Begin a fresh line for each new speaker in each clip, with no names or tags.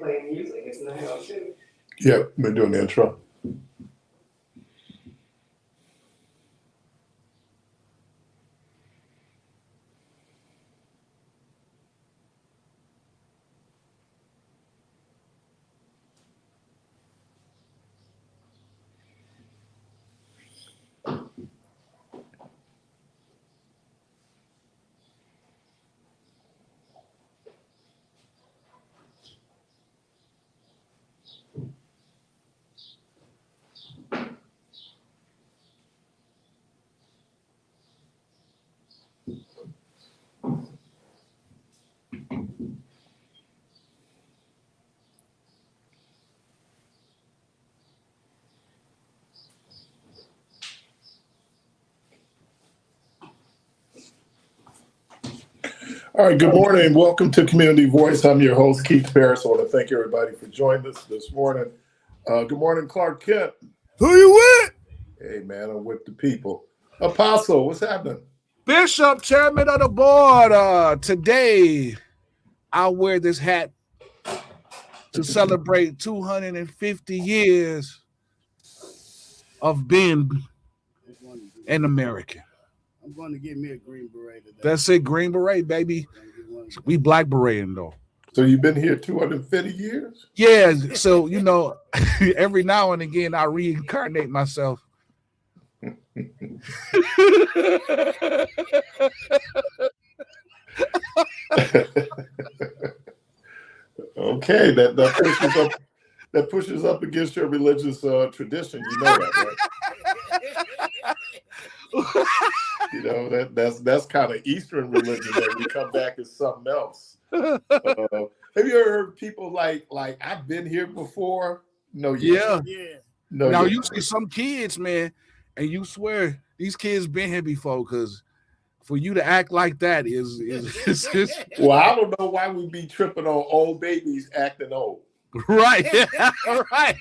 playing music. It's 9:02.
Yep, we're doing the intro. All right, good morning. Welcome to Community Voice. I'm your host, Keith Parris. I want to thank everybody for joining us this morning. Good morning, Clark Kent.
Who you with?
Hey, man, I'm with the people. Apostle, what's happening?
Bishop, chairman of the board. Today, I'll wear this hat to celebrate 250 years of being an American.
I'm going to get me a green beret today.
That's it, green beret, baby. We black berating, though.
So you've been here 250 years?
Yeah, so, every now and again, I reincarnate myself.
Okay, that pushes up against your religious tradition. You know that, right? That's kind of Eastern religion that we come back as something else. Have you ever heard people like I've been here before? No,
yeah.
No,
now you see some kids, man, and you swear these kids been here before, because for you to act like that is
well, I don't know why we be tripping on old babies acting old.
Right. Right.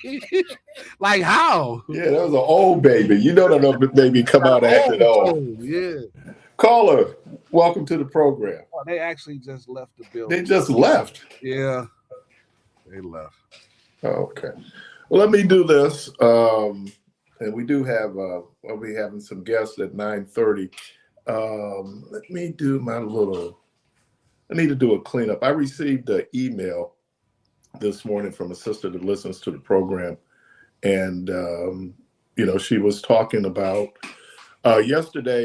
Like how?
Yeah, that was an old baby. You know that old baby come out acting old.
Yeah.
Caller, welcome to the program.
Oh, they actually just left the building.
They just left.
Yeah. They left.
Oh, okay. Well, let me do this. And we do have we'll be having some guests at 9:30. Let me do I need to do a cleanup. I received an email this morning from a sister that listens to the program. And, she was talking about yesterday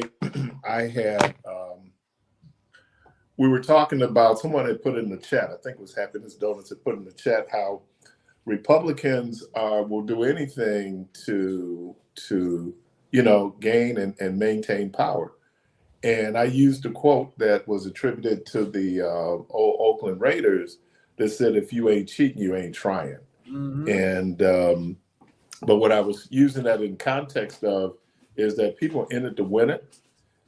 we were talking about, someone had put in the chat, I think it was Happiness Donuts had put in the chat, how Republicans will do anything to gain and maintain power. And I used a quote that was attributed to the old Oakland Raiders that said, if you ain't cheating, you ain't trying. Mm-hmm. And but what I was using that in context of is that people in it to win it.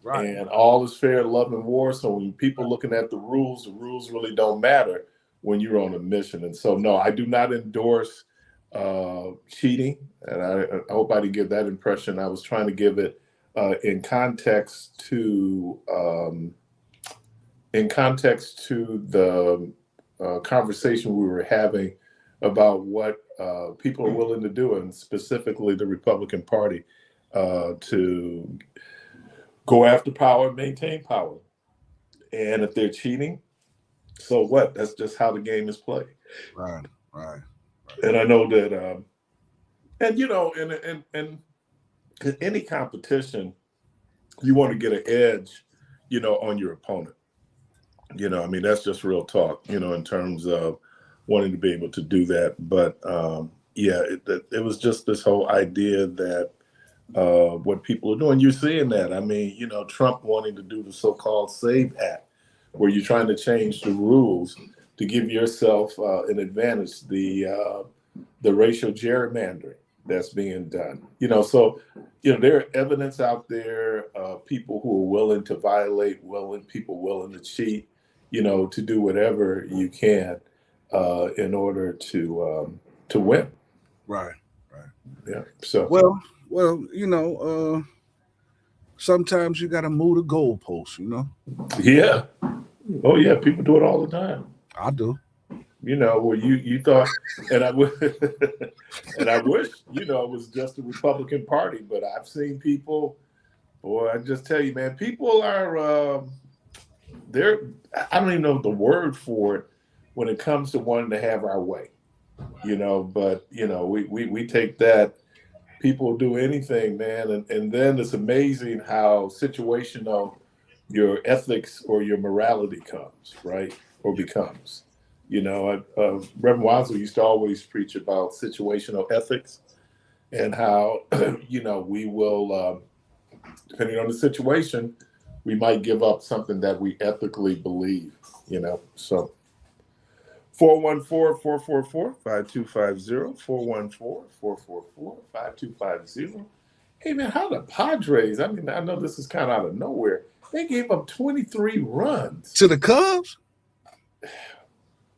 Right. And all is fair, love, and war. So when people looking at the rules really don't matter when you're on a mission. And so, no, I do not endorse cheating. And I hope I didn't give that impression. I was trying to give it in context to the conversation we were having about what people are willing to do, and specifically the Republican Party, to go after power and maintain power. And if they're cheating, so what? That's just how the game is played.
Right.
And I know that, and in any competition, you want to get an edge, on your opponent. That's just real talk, in terms of wanting to be able to do that. But it was just this whole idea that what people are doing, you're seeing that. Trump wanting to do the so-called SAVE Act, where you're trying to change the rules to give yourself an advantage, the racial gerrymandering that's being done. So there are evidence out there of people who are willing to violate, people willing to cheat, to do whatever you can in order to win.
Right.
Yeah. So
well, sometimes you got to move the goalposts,
Yeah. Oh yeah, people do it all the time.
I do.
You know, where you thought, and I and I wish, you know, it was just the Republican Party, but I've seen people, boy, I just tell you, man, people are they're, I don't even know the word for it when it comes to wanting to have our way, you know, but you know, we take that. People do anything, man, and then it's amazing how situational your ethics or your morality comes, right, or becomes. You know, Reverend Wadsworth used to always preach about situational ethics and how, you know, we will, depending on the situation, we might give up something that we ethically believe, you know. So 414-444-5250, 414-444-5250. Hey, man, how the Padres, I mean, I know this is kind of out of nowhere. They gave up 23 runs.
To the Cubs?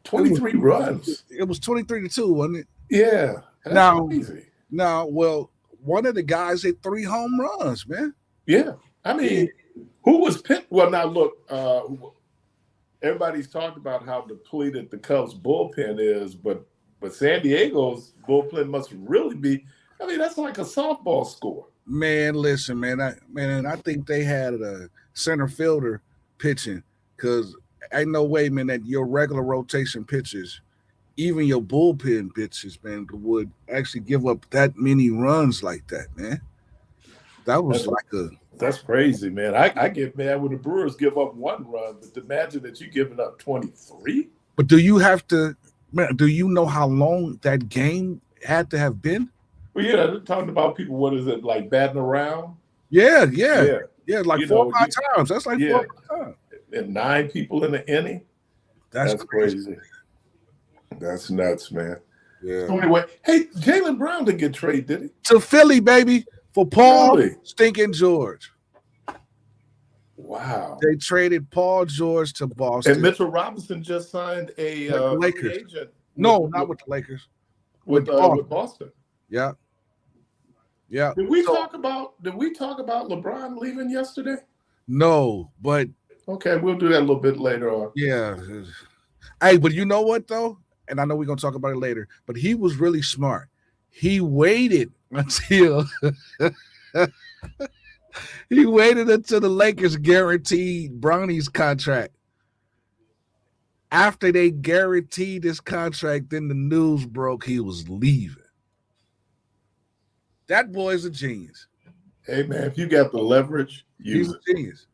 23 runs.
It was 23-2, wasn't it?
Yeah. That's crazy.
Now, well, one of the guys hit 3 home runs, man.
Yeah. I mean, who was Pitt? Well, now look, everybody's talked about how depleted the Cubs bullpen is, but San Diego's bullpen must really be, I mean, that's like a softball score.
Man, listen, man, I think they had a center fielder pitching, because ain't no way, man, that your regular rotation pitchers, even your bullpen pitchers, man, would actually give up that many runs like that, man. That was
That's crazy, man. I get mad when the Brewers give up 1 run, but imagine that you're giving up 23.
But do you have to, man, do you know how long that game had to have been?
Well, yeah, they're talking about people, what is it, like batting around?
Yeah, like
you
4 or 5 times. That's like 4 or 5 times.
And 9 people in the inning.
That's
crazy. That's nuts, man.
Yeah.
So anyway, hey, Jaylen Brown didn't get traded, did he?
To Philly, baby, for Paul
Really?
Stinking George.
Wow.
They traded Paul George to Boston.
And Mitchell Robinson just signed a
Lakers.
agent.
Not with the Lakers.
With Boston.
Yeah.
Did we talk about LeBron leaving yesterday?
No, but
okay, we'll do that a little bit later on.
Yeah. Hey, but you know what though? And I know we're gonna talk about it later, but he was really smart. He waited until the Lakers guaranteed Bronny's contract. After they guaranteed this contract, then the news broke he was leaving. That boy's a genius.
Hey man, if you got the leverage, use it.
He's a genius.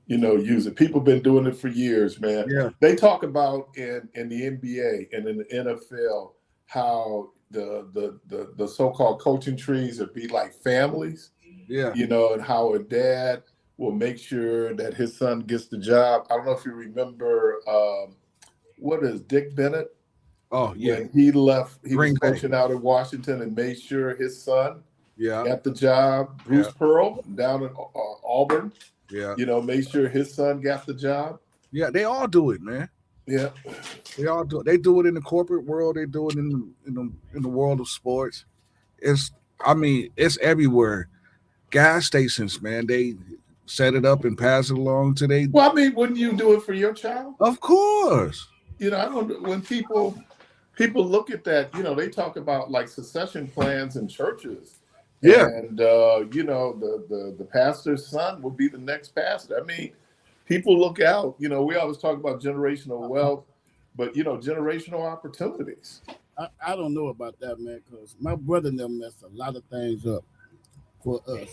You know, use it. People been doing it for years, man.
Yeah.
They talk about in the NBA and in the NFL how the so-called coaching trees would be like families.
Yeah.
You know, and how a dad will make sure that his son gets the job. I don't know if you remember what is Dick Bennett?
Oh, yeah.
When he left, he
Green
was
Bay.
coaching out in Washington and made sure his son
Yeah.
got the job. Bruce Pearl down in Auburn.
Yeah.
You know, made sure his son got the job.
Yeah, they all do it, man.
Yeah.
They all do it. They do it in the corporate world. They do it in the world of sports. It's everywhere. Gas stations, man. They set it up and pass it along to they.
Well, I mean, wouldn't you do it for your child?
Of course.
You know, I don't. When people look at that, you know, they talk about like succession plans in churches.
Yeah.
And you know, the pastor's son will be the next pastor. I mean, people look out. You know, we always talk about generational wealth, but you know, generational opportunities.
I don't know about that, man, because my brother and them messed a lot of things up for us.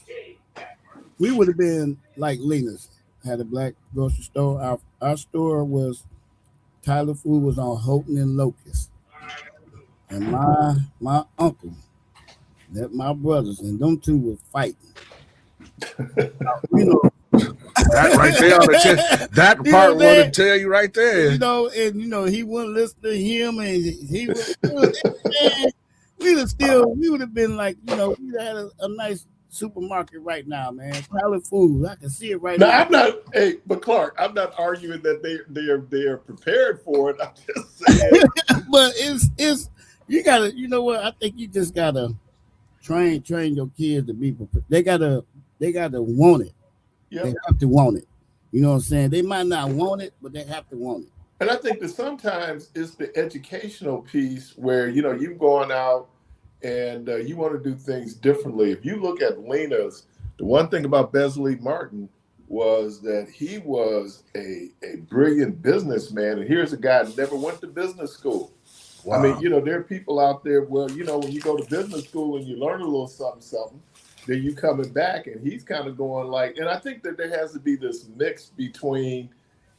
We would have been like Lena's, had a black grocery store. Our store was, Tyler Food was on Houghton and Locust. And my uncle, that my brothers, and them two were fighting. You know,
that right there, that part would tell you right there.
You know, and you know, he wouldn't listen to him, and he was. We would have been like, you know, we'd have had a nice supermarket right now, man. Tyler Food, I can see it right now.
I'm not. Hey, but Clark, I'm not arguing that they are prepared for it. I'm just saying.
But it's you gotta, you know what? I think you just gotta train your kids to be prepared. They gotta want it.
Yep.
They have to want it. You know what I'm saying? They might not want it, but they have to want it.
And I think that sometimes it's the educational piece where, you've gone out and you want to do things differently. If you look at Lena's, the one thing about Besley Martin was that he was a brilliant businessman. And here's a guy that never went to business school. Wow. I mean, there are people out there, well, when you go to business school and you learn a little something, then you coming back and he's kind of going like, and I think that there has to be this mix between,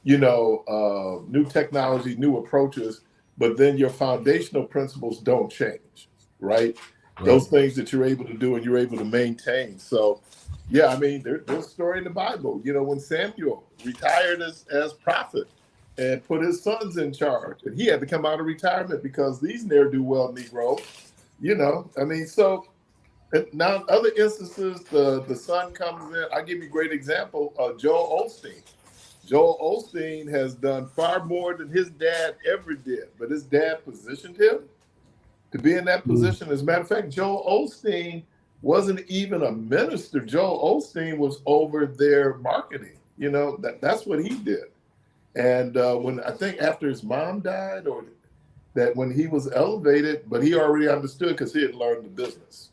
new technology, new approaches, but then your foundational principles don't change, right? Those things that you're able to do and you're able to maintain. So, yeah, I mean, there's a story in the Bible, when Samuel retired as prophet and put his sons in charge, and he had to come out of retirement because these ne'er-do-well Negroes, so now other instances, the son comes in. I'll give you a great example, Joel Osteen. Joel Osteen has done far more than his dad ever did, but his dad positioned him to be in that position. As a matter of fact, Joel Osteen wasn't even a minister. Joel Osteen was over their marketing. That's what he did. And when I think after his mom died, or that when he was elevated, but he already understood because he had learned the business.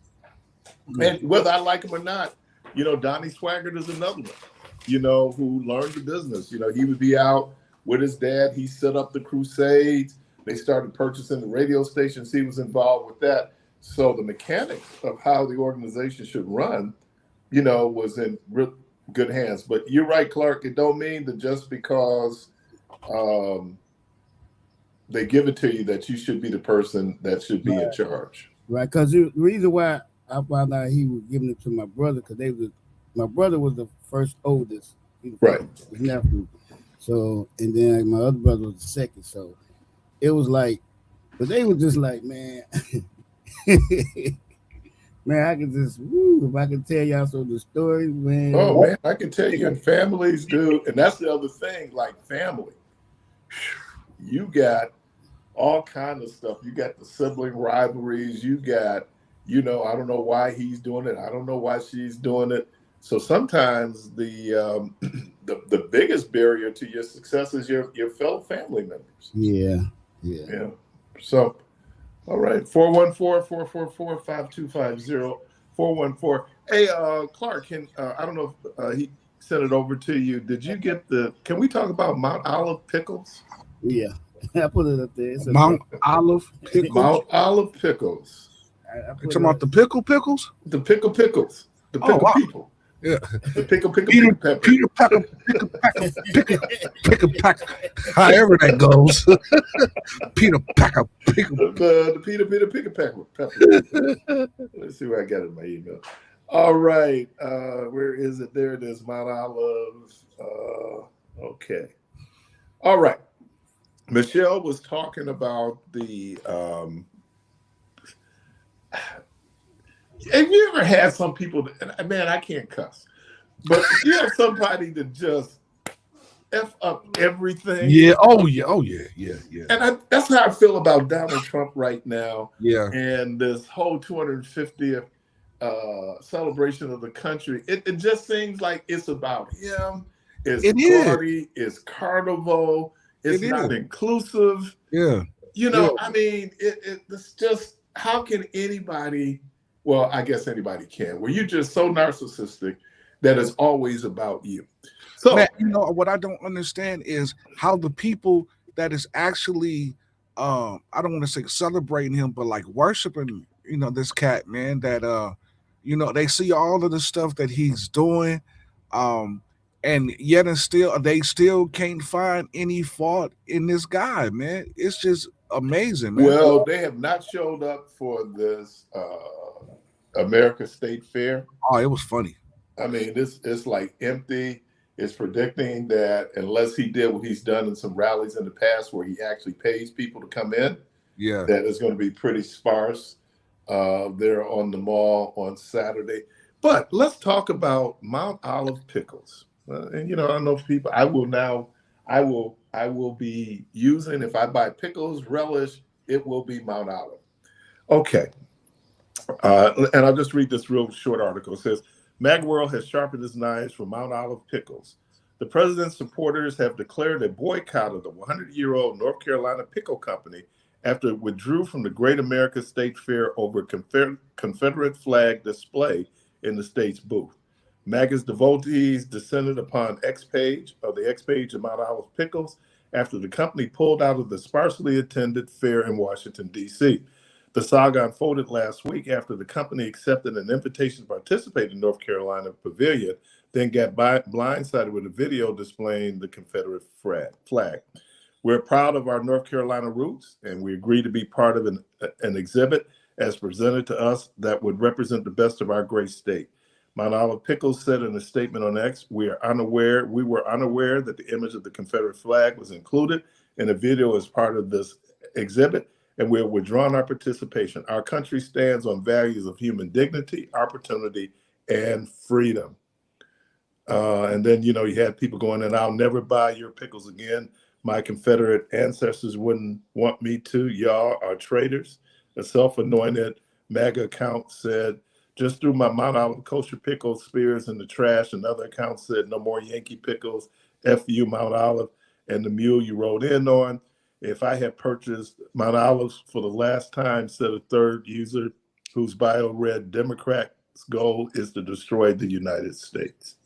And whether I like him or not, Donnie Swaggart is another one, who learned the business. He would be out with his dad. He set up the Crusades. They started purchasing the radio stations. He was involved with that. So the mechanics of how the organization should run, was in real good hands. But you're right, Clark. It don't mean that just because they give it to you that you should be the person that should be in charge.
Right, because the reason why I found out he was giving it to my brother, because my brother was the first oldest,
right?
His nephew. So, and then my other brother was the second. So it was like, but they were just like, man, man, I can just, if I can tell y'all some of the stories, man.
Oh man, I can tell you, and families do, and that's the other thing, like family. You got all kind of stuff. You got the sibling rivalries. You got, I don't know why he's doing it. I don't know why she's doing it. So sometimes the biggest barrier to your success is your fellow family members.
Yeah.
So, all right, 414-444-5250, 414. Hey, Clark, I don't know if he sent it over to you. Did you get can we talk about Mount Olive Pickles?
Yeah, I put it up there.
Mount Olive Pickles.
Mount Olive Pickles.
You talking about the pickles?
The pickles. The pickle people.
Yeah.
The pickle pepper.
Peter Packer, pickle packer. However that goes. Peter Packer, pickle.
The Peter pickle pepper. Let's see where I got it in my email. All right. Where is it? There it is. Mount Olive. Okay. All right. Michelle was talking about the have you ever had some people that, man, I can't cuss, but you have somebody that just F up everything?
Yeah. Oh yeah.
And that's how I feel about Donald Trump right now.
Yeah.
And this whole 250th celebration of the country. It just seems like it's about him. It's party. It's carnival. It's not inclusive.
Yeah.
I mean, it's just, how can anybody, well, I guess anybody can, where you're just so narcissistic that it's always about you. So,
man, what I don't understand is how the people that is actually, I don't want to say celebrating him, but like worshiping, this cat, man, that, they see all of the stuff that he's doing. And yet they still can't find any fault in this guy, man. It's just amazing, man.
Well, they have not showed up for this America State Fair.
Oh, it was funny.
I mean, it's like empty. It's predicting that unless he did what he's done in some rallies in the past where he actually pays people to come in, that is going to be pretty sparse there on the mall on Saturday. But let's talk about Mount Olive Pickles. And I don't know if people, I will be using, if I buy pickles, relish, it will be Mount Olive. Okay. And I'll just read this real short article. It says, Magworld has sharpened his knives for Mount Olive Pickles. The president's supporters have declared a boycott of the 100-year-old North Carolina Pickle Company after it withdrew from the Great America State Fair over Confederate flag display in the state's booth. MAGA's devotees descended upon X page of Mount Olive Pickles after the company pulled out of the sparsely attended fair in Washington, D.C. The saga unfolded last week after the company accepted an invitation to participate in North Carolina Pavilion, then got blindsided with a video displaying the Confederate flag. We're proud of our North Carolina roots, and we agree to be part of an exhibit as presented to us that would represent the best of our great state. Mount Olive Pickles said in a statement on X, we were unaware that the image of the Confederate flag was included in a video as part of this exhibit, and we're withdrawing our participation. Our country stands on values of human dignity, opportunity, and freedom. And then, you had people going, and I'll never buy your pickles again. My Confederate ancestors wouldn't want me to. Y'all are traitors. A self-anointed MAGA account said, just threw my Mount Olive kosher pickle spears in the trash. Another account said, no more Yankee pickles, F you, Mount Olive, and the mule you rode in on. If I had purchased Mount Olives for the last time, said a third user whose bio read, Democrats' goal is to destroy the United States.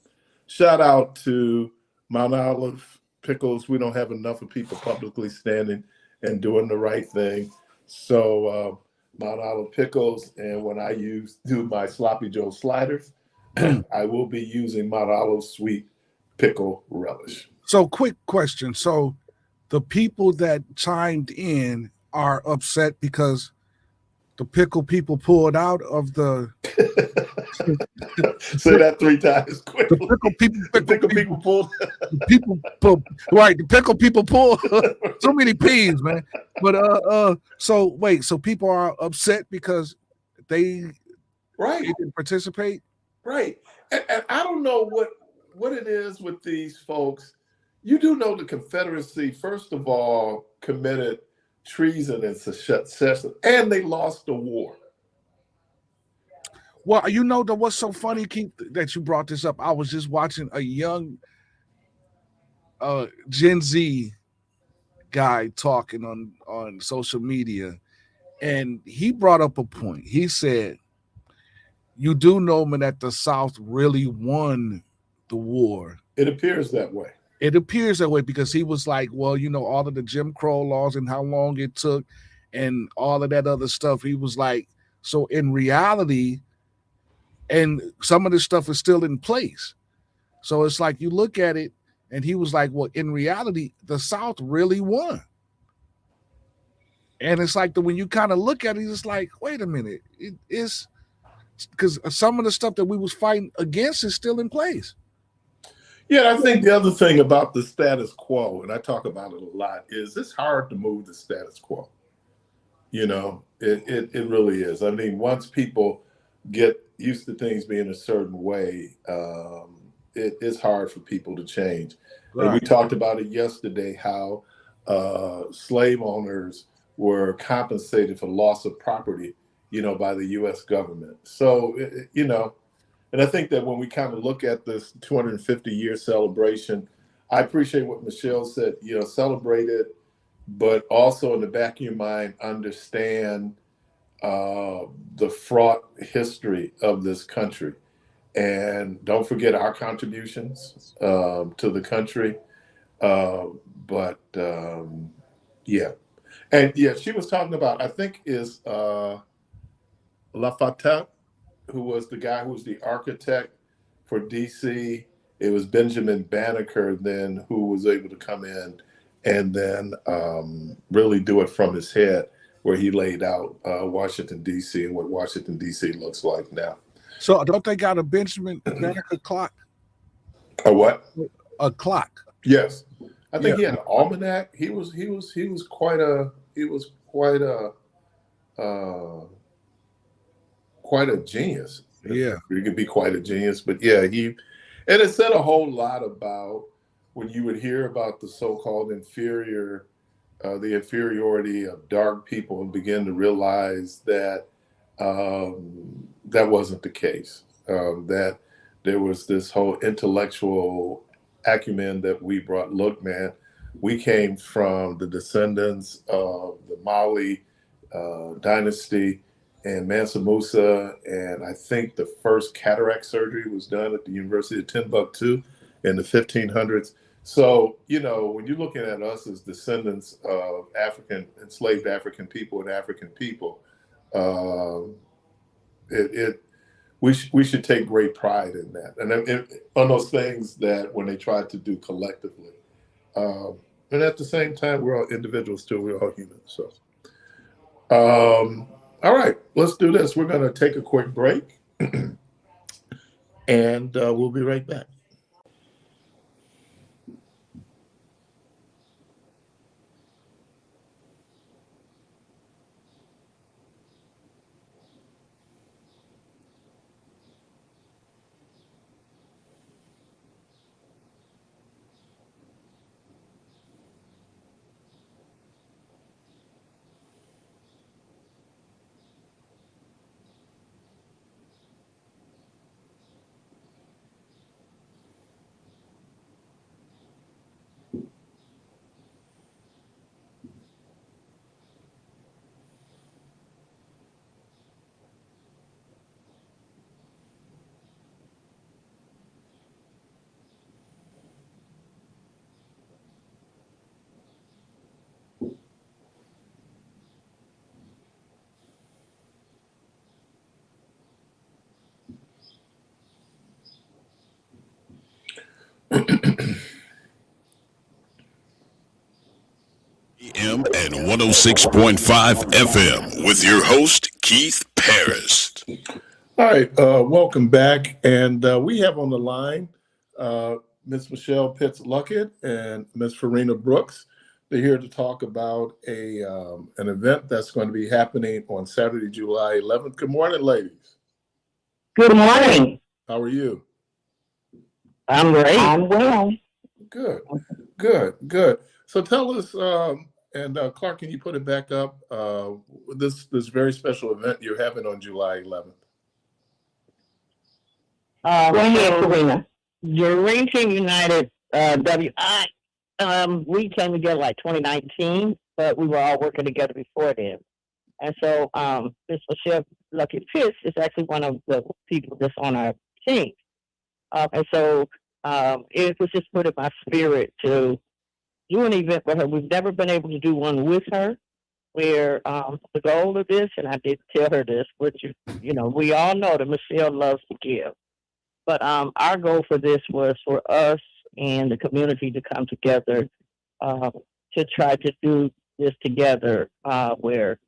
Shout out to Mount Olive Pickles. We don't have enough of people publicly standing and doing the right thing. So Mount Olive Pickles, and when I do my Sloppy Joe sliders, I will be using Mount Olive sweet pickle relish.
So quick question. So the people that chimed in are upset because the pickle people pulled out of the
say that 3 times quickly.
The pickle people pulled. Right, the pickle people pulled. So many P's, man. But so people are upset because they didn't participate.
Right. And I don't know what it is with these folks. You do know the Confederacy, first of all, committed treason and secession, and they lost the war.
Well, what's so funny, Keith, that you brought this up? I was just watching a young Gen Z guy talking on social media, and he brought up a point. He said, you do know, man, that the South really won the war.
It appears that way.
It appears that way because he was like, well, all of the Jim Crow laws and how long it took and all of that other stuff. He was like, so in reality, and some of this stuff is still in place. So it's like you look at it, and he was like, well, in reality, the South really won. And it's like when you kind of look at it, it's like, wait a minute. It is because some of the stuff that we was fighting against is still in place.
Yeah, I think the other thing about the status quo, and I talk about it a lot, is it's hard to move the status quo. It really is. I mean, once people get used to things being a certain way, it is hard for people to change. Right. And we talked about it yesterday, how slave owners were compensated for loss of property, by the U.S. government. So, and I think that when we kind of look at this 250-year celebration, I appreciate what Michelle said, celebrate it, but also in the back of your mind, understand the fraught history of this country. And don't forget our contributions to the country. Yeah. And yeah, she was talking about, I think is Lafayette, who was the guy who was the architect for DC. It was Benjamin Banneker then who was able to come in and then really do it from his head, where he laid out Washington, D.C. and what Washington, D.C. looks like now.
So don't they got a Benjamin Banneker clock?
A what?
A clock.
Yes. I think he had an almanac. He was quite a genius.
Yeah.
He could be quite a genius. But yeah, and it said a whole lot about when you would hear about the so-called the inferiority of dark people, and begin to realize that that wasn't the case, that there was this whole intellectual acumen that we brought. Look, man, we came from the descendants of the Maui dynasty and Mansa Musa, and I think the first cataract surgery was done at the University of Timbuktu in the 1500s. So, you know, when you're looking at us as descendants of enslaved African people and African people, we should take great pride in that, and on those things that when they try to do collectively. And at the same time, we're all individuals too. We're all humans. So, all right, let's do this. We're going to take a quick break, and we'll be right back.
AM and 106.5 FM with your host, Keith Parris.
All right, welcome back. And we have on the line Miss Michelle Pitts-Luckett and Miss Farina Brooks. They're here to talk about an event that's going to be happening on Saturday, July 11th. Good morning, ladies.
Good morning.
How are you?
I'm great. I'm well.
Good. So tell us, and Clark, can you put it back up? This very special event you're having on July 11th.
Go ahead, Farina. Dream Team United, WI. We came together like 2019, but we were all working together before then. And so, Miss Michelle Lucky Pitts is actually one of the people that's on our team. And so, it was just put in my spirit to do an event with her. We've never been able to do one with her, where the goal of this, and I did tell her this, which you know, we all know that Michelle loves to give. But our goal for this was for us and the community to come together to try to do this together, where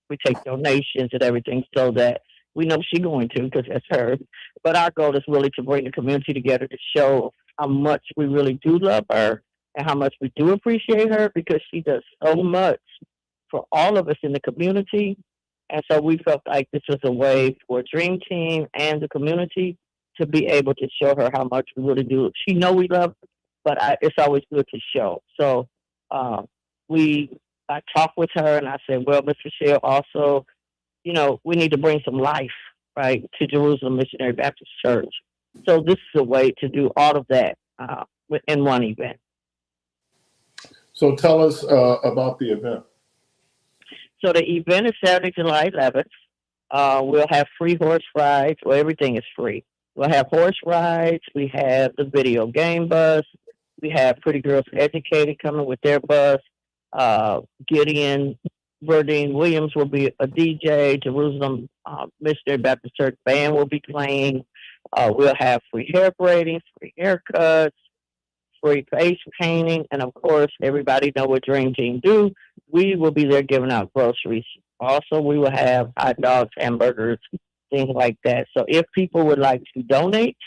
we take donations and everything, so that we know she's going to, because that's her. But our goal is really to bring the community together to show how much we really do love her and how much we do appreciate her, because she does so much for all of us in the community. And so we felt like this was a way for Dream Team and the community to be able to show her how much we really do. She know we love her, but it's always good to show. So I talked with her and I said, well, Miss Michelle, also, you know, we need to bring some life, right, to Jerusalem Missionary Baptist Church. So this is a way to do all of that in one event.
So tell us about the event.
So the event is Saturday, July 11th. We'll have free horse rides. Well, everything is free. We'll have horse rides. We have the video game bus. We have Pretty Girls Educated coming with their bus. Gideon Verdine Williams will be a DJ. Jerusalem Missionary Baptist Church Band will be playing. We'll have free hair braiding, free haircuts, free face painting, and of course, everybody know what Dream Team do. We will be there giving out groceries. Also, we will have hot dogs, hamburgers, things like that. So if people would like to donate,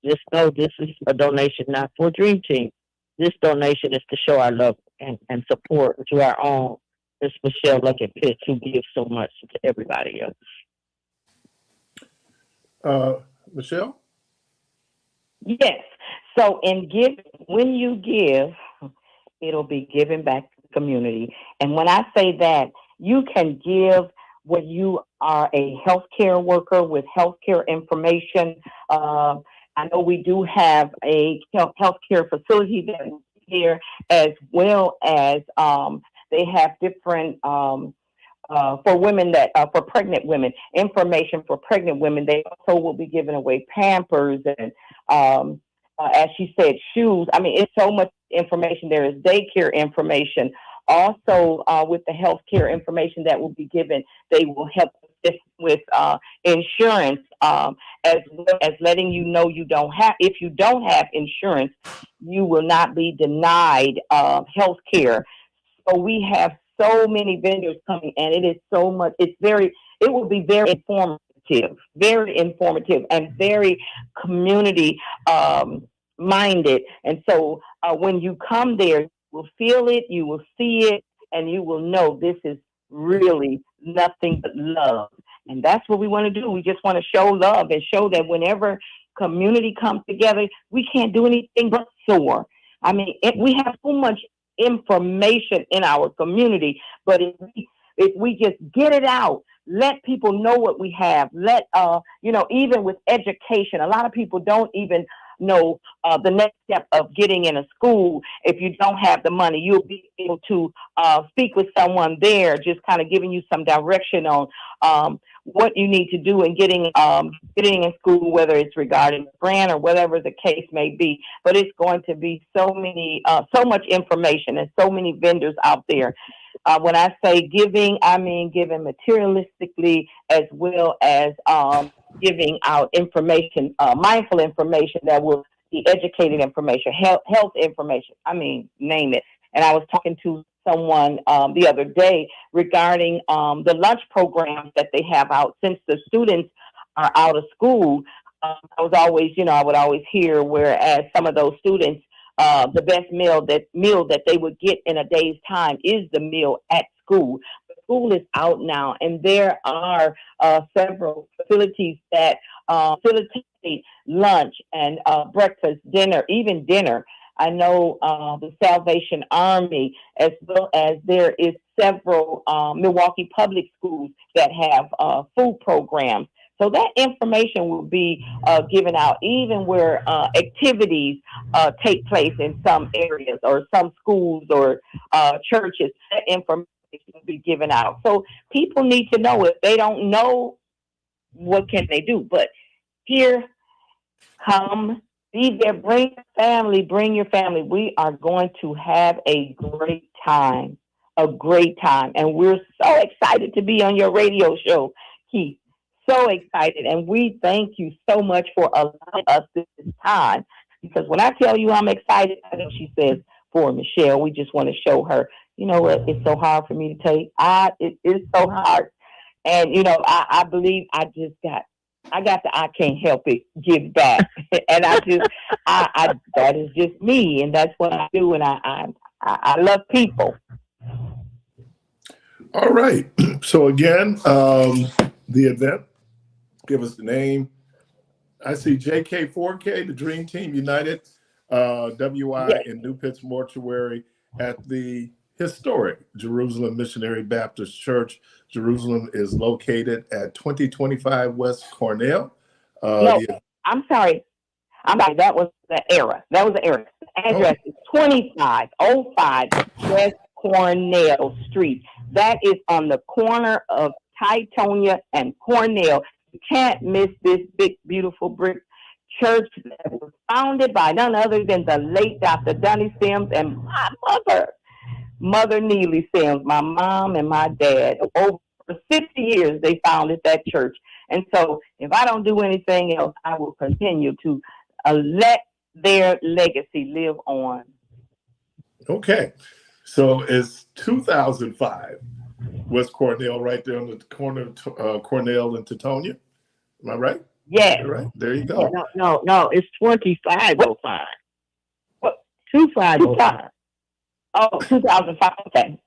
just know this is a donation not for Dream Team. This donation is to show our love and support to our own Miss Michelle Lucky Pitts, who gives so much to everybody else.
Michelle?
Yes. So when you give, it'll be given back to the community. And when I say that, you can give when you are a healthcare worker with healthcare information. I know we do have a healthcare facility that is here, as well as they have different for women that for pregnant women, information for pregnant women. They also will be giving away Pampers and as she said, shoes. I mean, it's so much information. There is daycare information. Also, with the healthcare information that will be given, they will help with insurance, as well as letting you know if you don't have insurance, you will not be denied health care. So we have so many vendors coming, and it is so much. It will be very informative, and very community minded. And so when you come there, you will feel it, you will see it, and you will know this is really nothing but love. And that's what we want to do. We just want to show love and show that whenever community comes together, we can't do anything but soar. I mean, we have so much information in our community, but if we just get it out, let people know what we have. Even with education, a lot of people don't even know the next step of getting in a school. If you don't have the money, you'll be able to speak with someone there, just kind of giving you some direction on what you need to do in getting in school, whether it's regarding a grant or whatever the case may be. But it's going to be so much information and so many vendors out there. When I say giving, I mean giving materialistically, as well as giving out information, mindful information that will be educated information, health information. I mean, name it. And I was talking to someone the other day regarding the lunch programs that they have out since the students are out of school. I would always hear, whereas some of those students, the best meal that they would get in a day's time is the meal at school. School is out now, and there are several facilities that facilitate lunch and breakfast, dinner, even dinner. I know the Salvation Army, as well as there is several Milwaukee public schools that have food programs. So that information will be given out, even where activities take place in some areas or some schools or churches. That information will be given out. So people need to know. If they don't know, what can they do? But here, come, be there, bring your family. We are going to have a great time. And we're so excited to be on your radio show, Keith. So excited. And we thank you so much for allowing us this time. Because when I tell you I'm excited, I know she says, for Michelle, we just want to show her, you know what, it's so hard for me to take. It is so hard. And, I believe I got the I can't help it give back. And that is just me. And that's what I do. And I love people.
All right. So again, the event, give us the name. I see JK4K, the Dream Team United, WI
Yes.
in New Pitts Mortuary at the historic Jerusalem Missionary Baptist Church. Jerusalem is located at 2025 West Cornell.
I'm sorry. That was the error. The address is 2505 West Cornell Street. That is on the corner of Titonia and Cornell. You can't miss this big, beautiful brick church that was founded by none other than the late Dr. Dunny Sims and my Mother Neely Sims, my mom and my dad. Over 50 years, they founded that church. And so if I don't do anything else, I will continue to let their legacy live on.
Okay. So it's 2005 West Cornell, right there on the corner of Cornell and Titonia. Am I right?
Yes.
All right. There you go.
No, it's 2505.
What?
2505.
Oh, 2005. Okay.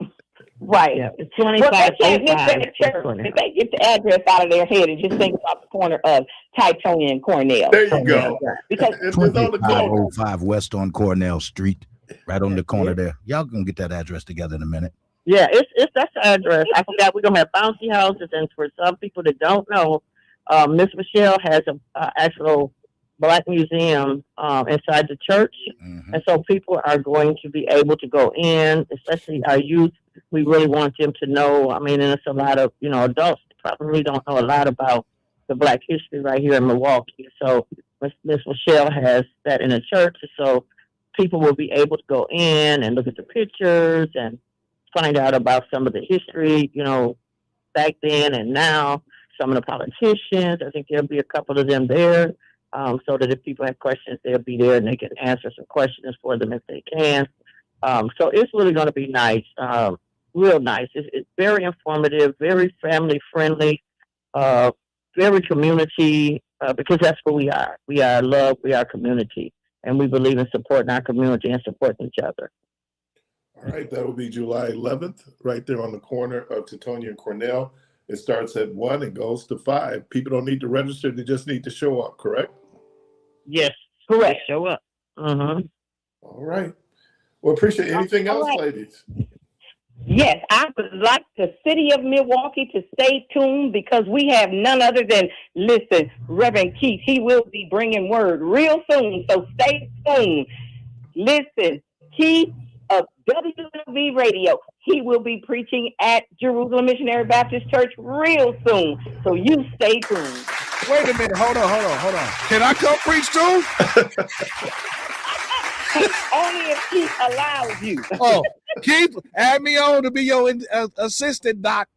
Right.
Yeah, it's
Well, they
2505.
can't get that church. If they get the address out of their head and just think about the corner of Titonia and Cornell.
There you go.
Because
It's on the corner.
2505 West on Cornell Street, right on the corner there. Y'all gonna get that address together in a minute.
Yeah, that's the address. I forgot we're gonna have bouncy houses, and for some people that don't know, Miss Michelle has a actual Black Museum inside the church. And so people are going to be able to go in, especially our youth. We really want them to know. I mean, and it's a lot of, adults probably don't know a lot about the Black history right here in Milwaukee. So Miss Michelle has that in the church. So people will be able to go in and look at the pictures and find out about some of the history, back then and now, some of the politicians. I think there'll be a couple of them there. So that if people have questions, they'll be there and they can answer some questions for them if they can. So it's really going to be nice, real nice. It's very informative, very family friendly, very community, because that's what we are. We are love, we are community, and we believe in supporting our community and supporting each other.
All right, that will be July 11th, right there on the corner of Teutonia and Cornell. It starts at 1 and goes to 5. People don't need to register, they just need to show up, correct?
Yes, correct. Show up.
All right. Well, appreciate anything else, ladies?
Yes, I would like the city of Milwaukee to stay tuned because we have none other than, listen, Reverend Keith. He will be bringing word real soon, so stay tuned. Listen, Keith of WNOV Radio. He will be preaching at Jerusalem Missionary Baptist Church real soon, so you stay tuned.
Wait a minute. Hold on. Can I come preach too?
Only if Keith allows you.
Oh, Keith, add me on to be your assistant, Doc.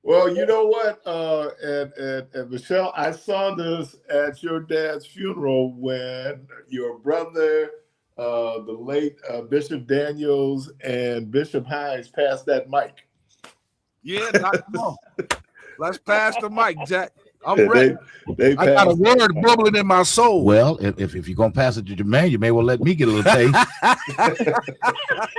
Well, you know what, and Michelle, I saw this at your dad's funeral when your brother, the late Bishop Daniels and Bishop Hines passed that mic.
Yeah, Doc, come on. Let's pass the mic, Jack. I'm ready.
They
I got a word bubbling in my soul.
Well, if you're gonna pass it to Jermaine, you may well let me get a little taste.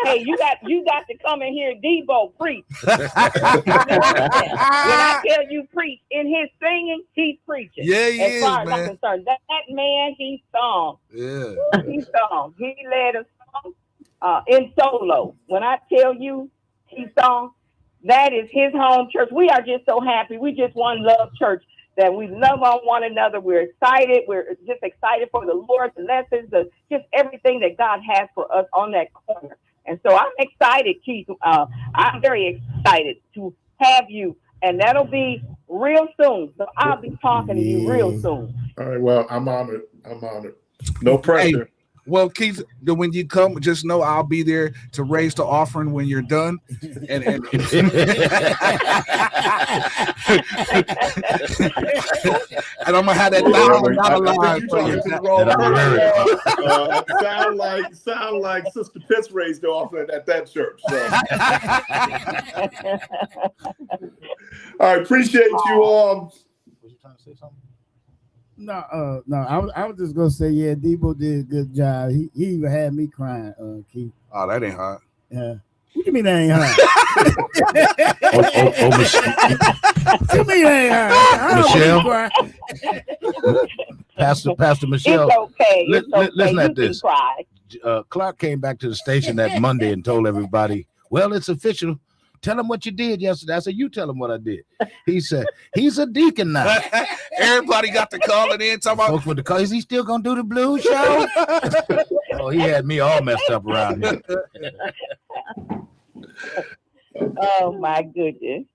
Hey, you got to come and hear Debo preach. When I tell you preach, in his singing, he's preaching.
Yeah, he
as far
is,
as I'm
man.
concerned, that man, he sung.
Yeah.
He sung. He led a song in solo. When I tell you he sung, that is his home church. We are just so happy. We just one love church. That we love on one another. We're excited. We're just excited for the Lord's lessons, just everything that God has for us on that corner. And so I'm excited, Keith. I'm very excited to have you. And that'll be real soon. So I'll be talking to you real soon.
All right. Well, I'm honored. No pressure.
Hey, well, Keith, when you come, just know I'll be there to raise the offering when you're done. And I'm gonna have that $1,000 line for you.
Sound like Sister Pitts raised the offering at that church. So. All right, appreciate you all.
Was you trying to say something?
No, I was just gonna say, yeah, Debo did a good job. He even had me crying, Keith.
Oh, that ain't hard.
Yeah. What do you mean that ain't hard? What do you mean that ain't hard?
Michelle? Pastor Michelle.
It's okay.
Listen at
You
this.
can cry.
Clark came back to the station that Monday and told everybody, well, it's official. Tell him what you did yesterday. I said, you tell him what I did. He said, he's a deacon now.
Everybody got to call it in. Talking about,
folks with the call, is he still going to do the blues show? Oh, he had me all messed up around here.
Oh, my goodness.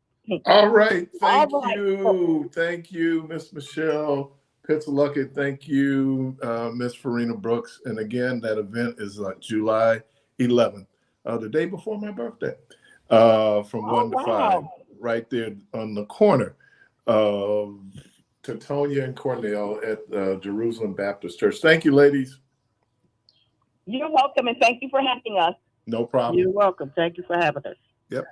All right. Thank you, Miss Michelle Pitts-Luckett. Thank you, Miss Farina Brooks. And again, that event is July 11th, the day before my birthday, from 1 to 5, right there on the corner of Teutonia and Cornell at Jerusalem Baptist Church. Thank you, ladies.
You're welcome, and thank you for having us.
No problem.
You're welcome. Thank you for having us.
Yep.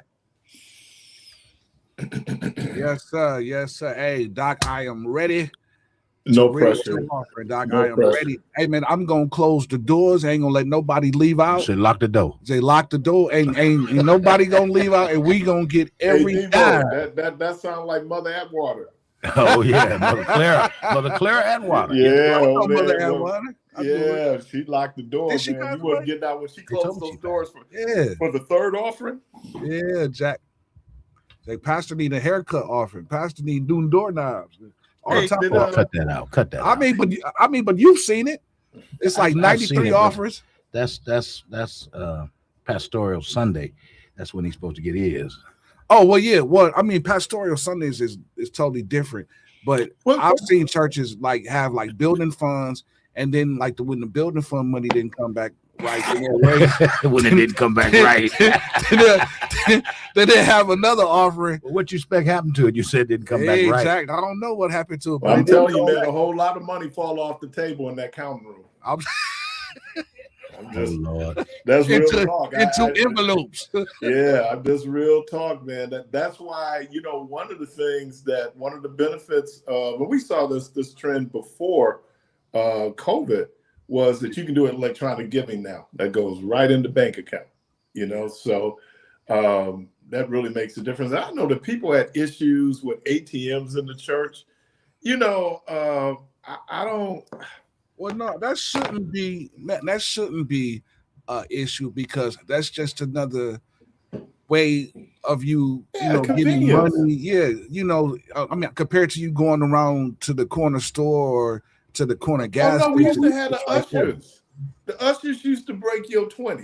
Yes, sir. Yes, sir. Hey, Doc, I am ready.
No pressure.
Doc,
No
I am
pressure.
ready. Hey, man, I'm gonna close the doors. I ain't gonna let nobody leave out.
Say lock the door.
Say lock the door. Ain't nobody gonna leave out, and we gonna get every
Hey,
dime.
that sounds like Mother Atwater.
Oh, yeah. Mother Clara Atwater.
Yeah,
I know
man.
Mother Atwater. I do
Yeah, she locked the door,
Did she
man.
pass
You wouldn't
away?
get out when she
They
closed
told me
those
she
doors
Yeah,
for the third offering.
yeah, Jack. Say, Pastor need a haircut offering. Pastor need new doorknobs. all the
Hey,
time.
did,
Cut that out. Cut that.
I mean, but you've seen it. It's like
I've seen
93
it, but
offers.
That's Pastoral Sunday. That's when he's supposed to get his.
Oh well, yeah. Well, I mean, Pastoral Sundays is totally different. But I've seen churches like have like building funds, and then like when the building fund money didn't come back right,
When it didn't come back right,
then they have another offering.
what you expect happened to it? You said it didn't come back right.
Exactly. I don't know what happened to it.
Well, I'm telling you, man, a whole lot of money fall off the table in that counting room.
Oh Lord,
That's real talk.
Into envelopes.
Yeah, I'm just real talk, man. That's why, one of the benefits of when we saw this trend before COVID was that you can do electronic giving now. That goes right in the bank account. So that really makes a difference. I know that people had issues with ATMs in the church. I don't.
Well, no, that shouldn't be an issue because that's just another way of you getting money. Yeah, I mean, compared to you going around to the corner store or to the corner gas station.
We used to have the ushers. The ushers used to break your 20.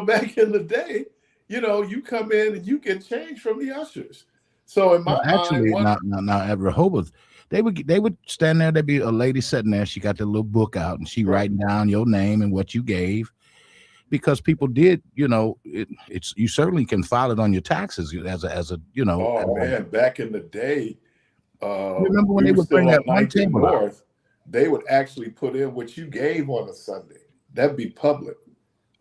Back in the day, you come in and you get change from the ushers. So in my mind,
now at Rehoboth, they would stand there. There'd be a lady sitting there. She got the little book out and she writing down your name and what you gave, because people did. It's you certainly can file it on your taxes as a.
Oh man, back in the day,
remember when they would bring that one table
North, they would actually put in what you gave on a Sunday. That'd be public.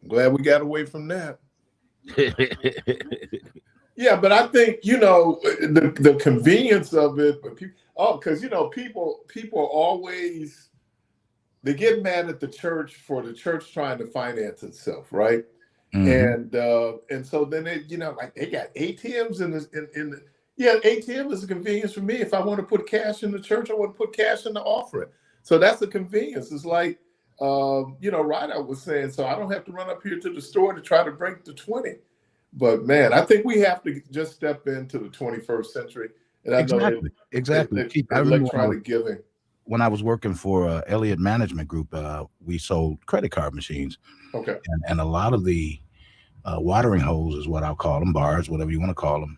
I'm glad we got away from that. Yeah, but I think the convenience of it. But because people always they get mad at the church for the church trying to finance itself, right? Mm-hmm. And so then they they got ATMs in the ATM is a convenience for me. If I want to put cash in the church, I want to put cash in the offering. So that's a convenience. It's like Ryder was saying. So I don't have to run up here to the store to try to break the 20. But man, I think we have to just step into the 21st century. And I know
exactly. I remember giving. When I was working for Elliott Management Group, we sold credit card machines.
Okay.
And a lot of the watering holes is what I'll call them, bars, whatever you want to call them,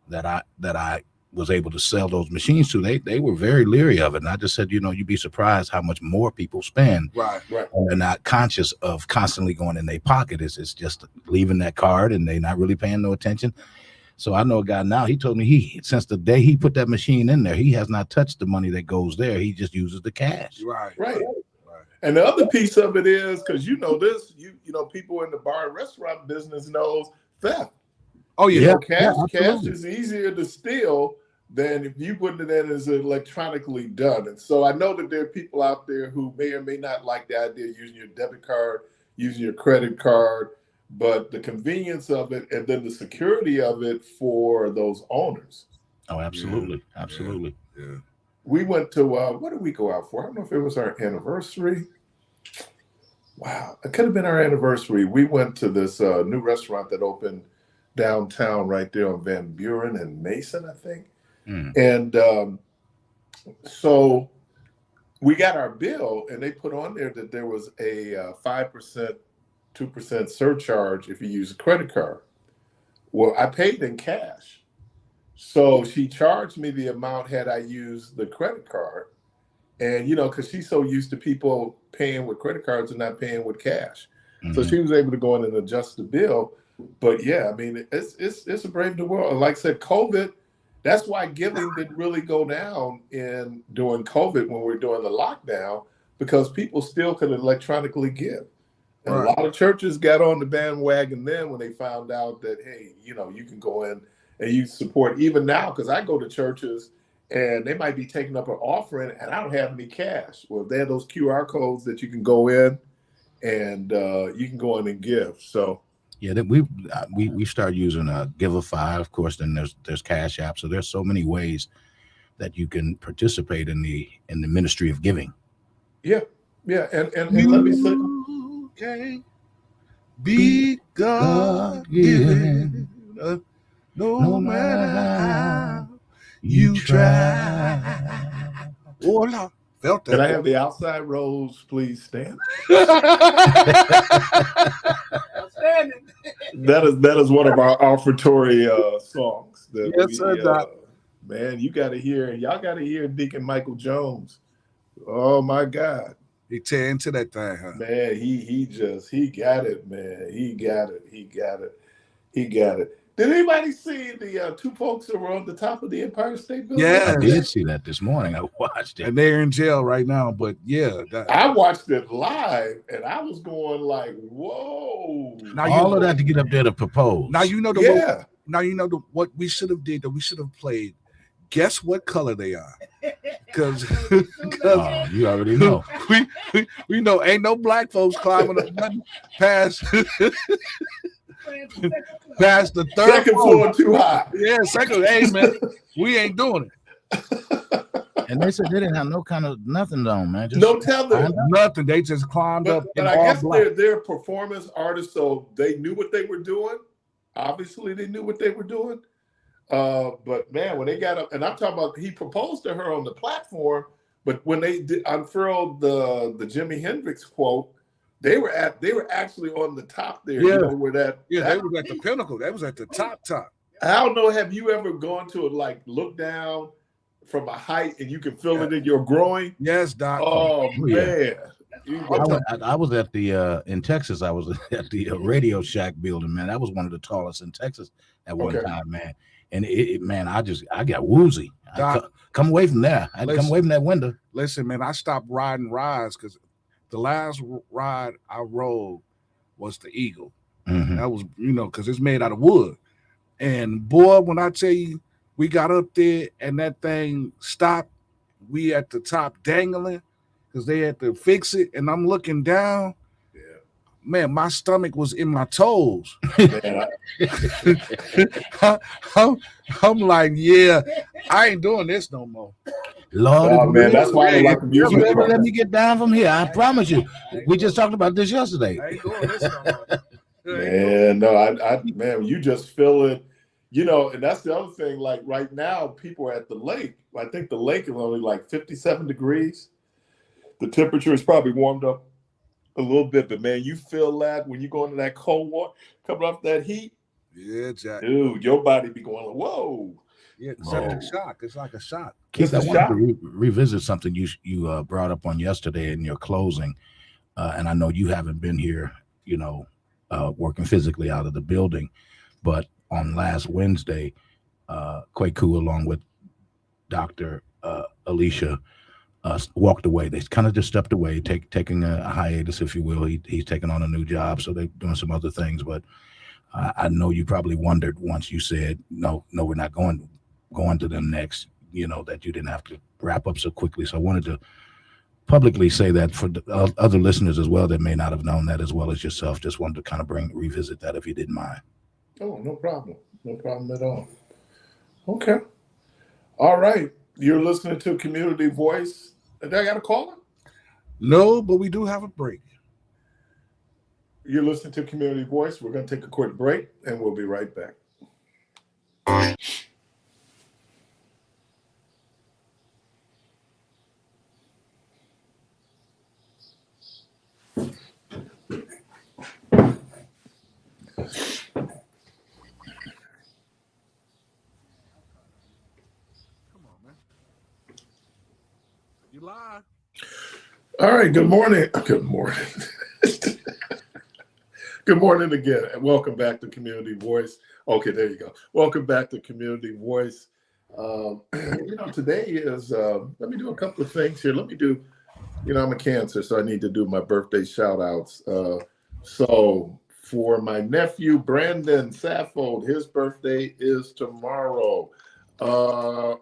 that I was able to sell those machines to. They were very leery of it. And I just said, you'd be surprised how much more people spend.
Right.
And they're not conscious of constantly going in their pocket. It's just leaving that card and they're not really paying no attention. So I know a guy now, he told me since the day he put that machine in there, he has not touched the money that goes there. He just uses the cash.
Right. And the other piece of it is, because this, people in the bar and restaurant business knows theft.
Oh yeah.
Cash is easier to steal than if you put it in as electronically done. And so I know that there are people out there who may or may not like the idea of using your debit card, using your credit card, but the convenience of it and then the security of it for those owners.
Oh, absolutely. Yeah. Absolutely.
Yeah.
We went to, what did we go out for? I don't know if it was our anniversary. Wow. It could have been our anniversary. We went to this new restaurant that opened downtown right there on Van Buren and Mason, I think. And so we got our bill and they put on there that there was a 5%, 2% surcharge if you use a credit card. Well, I paid in cash. So she charged me the amount had I used the credit card. And, because she's so used to people paying with credit cards and not paying with cash. Mm-hmm. So she was able to go in and adjust the bill. But yeah, I mean, it's a brave new world. And like I said, COVID, that's why giving didn't really go down during COVID when we were doing the lockdown, because people still could electronically give. And a lot of churches got on the bandwagon then when they found out that, hey, you can go in and you support even now, because I go to churches and they might be taking up an offering and I don't have any cash. Well, they have those QR codes that you can go in and you can go in and give. So
yeah, we start using Giveify, of course. Then there's Cash App. So there's so many ways that you can participate in the ministry of giving.
Yeah, and let me say,
okay, be God given, no matter how You try. Oh, I felt that.
Can I have the outside rows please stand? That is one of our offertory songs. That
Yes, sir, Doc.
Man, you got to hear, y'all got to hear Deacon Michael Jones. Oh my God.
He tear into that thing, huh?
Man, he got it, man. He got it. Did anybody see the two folks that were on the top of the Empire State Building?
Yeah,
I did see that this morning. I watched it.
And they're in jail right now, but yeah.
I watched it live and I was going like, whoa.
Now
All of that to get up there to propose.
Now you know what we should have did, that we should have played. Guess what color they are? Because
you already know.
we know ain't no black folks climbing up nothing past the third
second floor too high.
Yeah, second. Hey man, we ain't doing
it. And they said they didn't have no kind of nothing on, man. Just
no tether.
Nothing. They just climbed up.
But I guess they're performance artists, so they knew what they were doing. Obviously, they knew what they were doing. But man, when they got up, and I'm talking about, he proposed to her on the platform, but when they unfurled the Jimi Hendrix quote, they were actually on the top there.
Yeah,
you know, where that
they was at the pinnacle. That was at the top.
I don't know. Have you ever gone to look down from a height and you can feel it in your groin?
Yes, Doc.
Oh man.
I was at the in Texas. I was at the Radio Shack building, man. That was one of the tallest in Texas at one time, man. And man, I got woozy. Come away from there. I had to come away from that window.
Listen, man, I stopped riding rides because the last ride I rode was the Eagle.
Mm-hmm.
That was, because it's made out of wood. And boy, when I tell you, we got up there and that thing stopped, we at the top dangling because they had to fix it. And I'm looking down. Man, my stomach was in my toes. I'm like, yeah, I ain't doing this no more.
Lord,
man, that's why I like the music.
Let me get down from here. I promise you. We just talked about this yesterday.
I ain't doing this no more.
Man, no, man, you just feel it, and that's the other thing. Like right now, people are at the lake. I think the lake is only like 57 degrees. The temperature is probably warmed up a little bit, but man, you feel that when you go into that cold water, coming off that heat.
Yeah, Jack.
Dude, your body be going like, whoa.
Yeah, it's like a shock. It's like a shock.
Keith, I wanted to revisit something you brought up on yesterday in your closing, and I know you haven't been here, working physically out of the building, but on last Wednesday, Kwaku along with Dr. Alicia walked away. They kind of just stepped away, taking a hiatus, if you will. He's taking on a new job, so they're doing some other things. But I know you probably wondered once you said, no, we're not going to them next, that you didn't have to wrap up so quickly. So I wanted to publicly say that for the other listeners as well that may not have known that as well as yourself. Just wanted to kind of revisit that if you didn't mind.
Oh, no problem. No problem at all. Okay. All right. You're listening to Community Voice. Did I got a caller?
No, but we do have a break.
You're listening to Community Voice. We're going to take a quick break, and we'll be right back.
You live.
All right. Good morning. Good morning. Good morning again, and welcome back to Community Voice. Okay, there you go. Welcome back to Community Voice. Today is, let me do a couple of things here. Let me do, I'm a Cancer, so I need to do my birthday shout outs. So for my nephew, Brandon Saffold, his birthday is tomorrow. On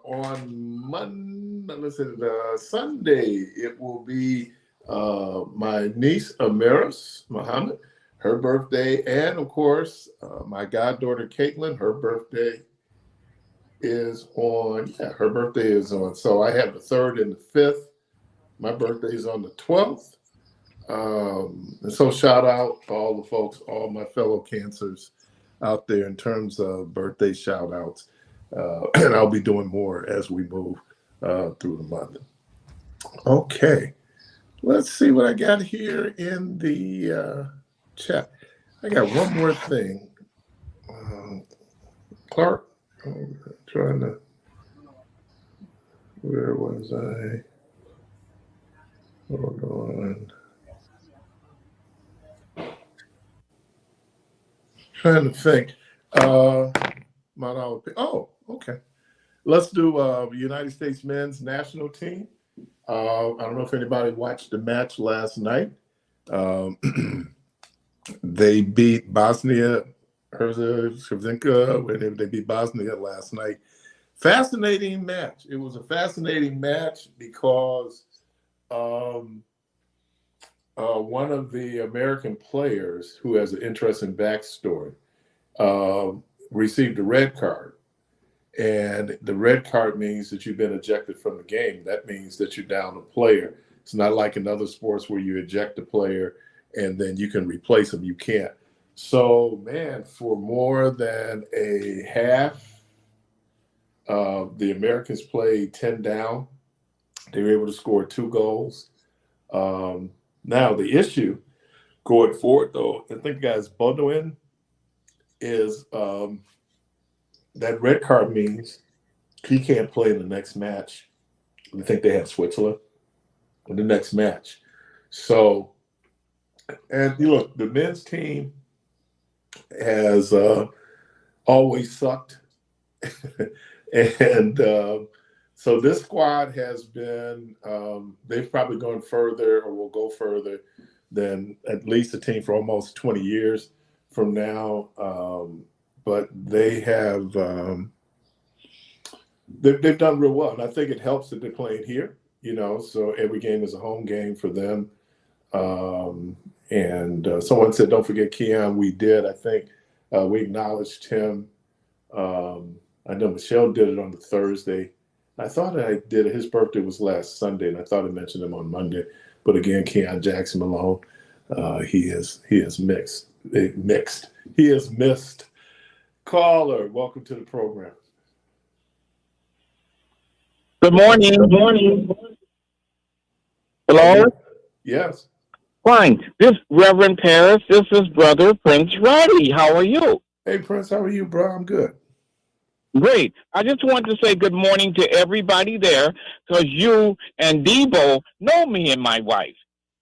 Sunday, it will be my niece, Amaris Muhammad, her birthday, and of course, my goddaughter, Caitlin, her birthday is on, so I have the 3rd and the 5th. My birthday is on the 12th. And so shout out to all the folks, all my fellow Cancers out there in terms of birthday shout outs. and I'll be doing more as we move through the month. Okay, let's see what I got here in the chat. I got one more thing. Clark, I'm trying to, where was I? Hold on. Trying to think. Oh, okay. Let's do United States men's national team. I don't know if anybody watched the match last night. They beat Bosnia-Herzegovina. They beat Bosnia last night. Fascinating match. It was a fascinating match because one of the American players who has an interesting backstory received a red card. And the red card means that you've been ejected from the game. That means that you're down a player. It's not like in other sports where you eject a player and then you can replace them. You can't. So, man, for more than a half, the Americans played 10 down. They were able to score 2 goals. Now, the issue going forward, though, I think, guys, Bodwin is that red card means he can't play in the next match. I think they have Switzerland in the next match. So, and you look, the men's team has always sucked. And so this squad has been, they've probably gone further or will go further than at least a team for almost 20 years from now. But they have, they've done real well. And I think it helps that they're playing here, so every game is a home game for them. And someone said, don't forget Keon. We did. I think we acknowledged him. I know Michelle did it on the Thursday. I thought I did it. His birthday was last Sunday, and I thought I mentioned him on Monday. But again, Keon Jackson Malone, he is mixed. He is missed. Caller, welcome to the program.
Good morning. Good morning. Hello?
Yes.
Fine. This Reverend Parris, this is Brother Prince Roddy. How are you?
Hey, Prince, how are you, bro? I'm good.
Great. I just wanted to say good morning to everybody there because you and Debo know me and my wife.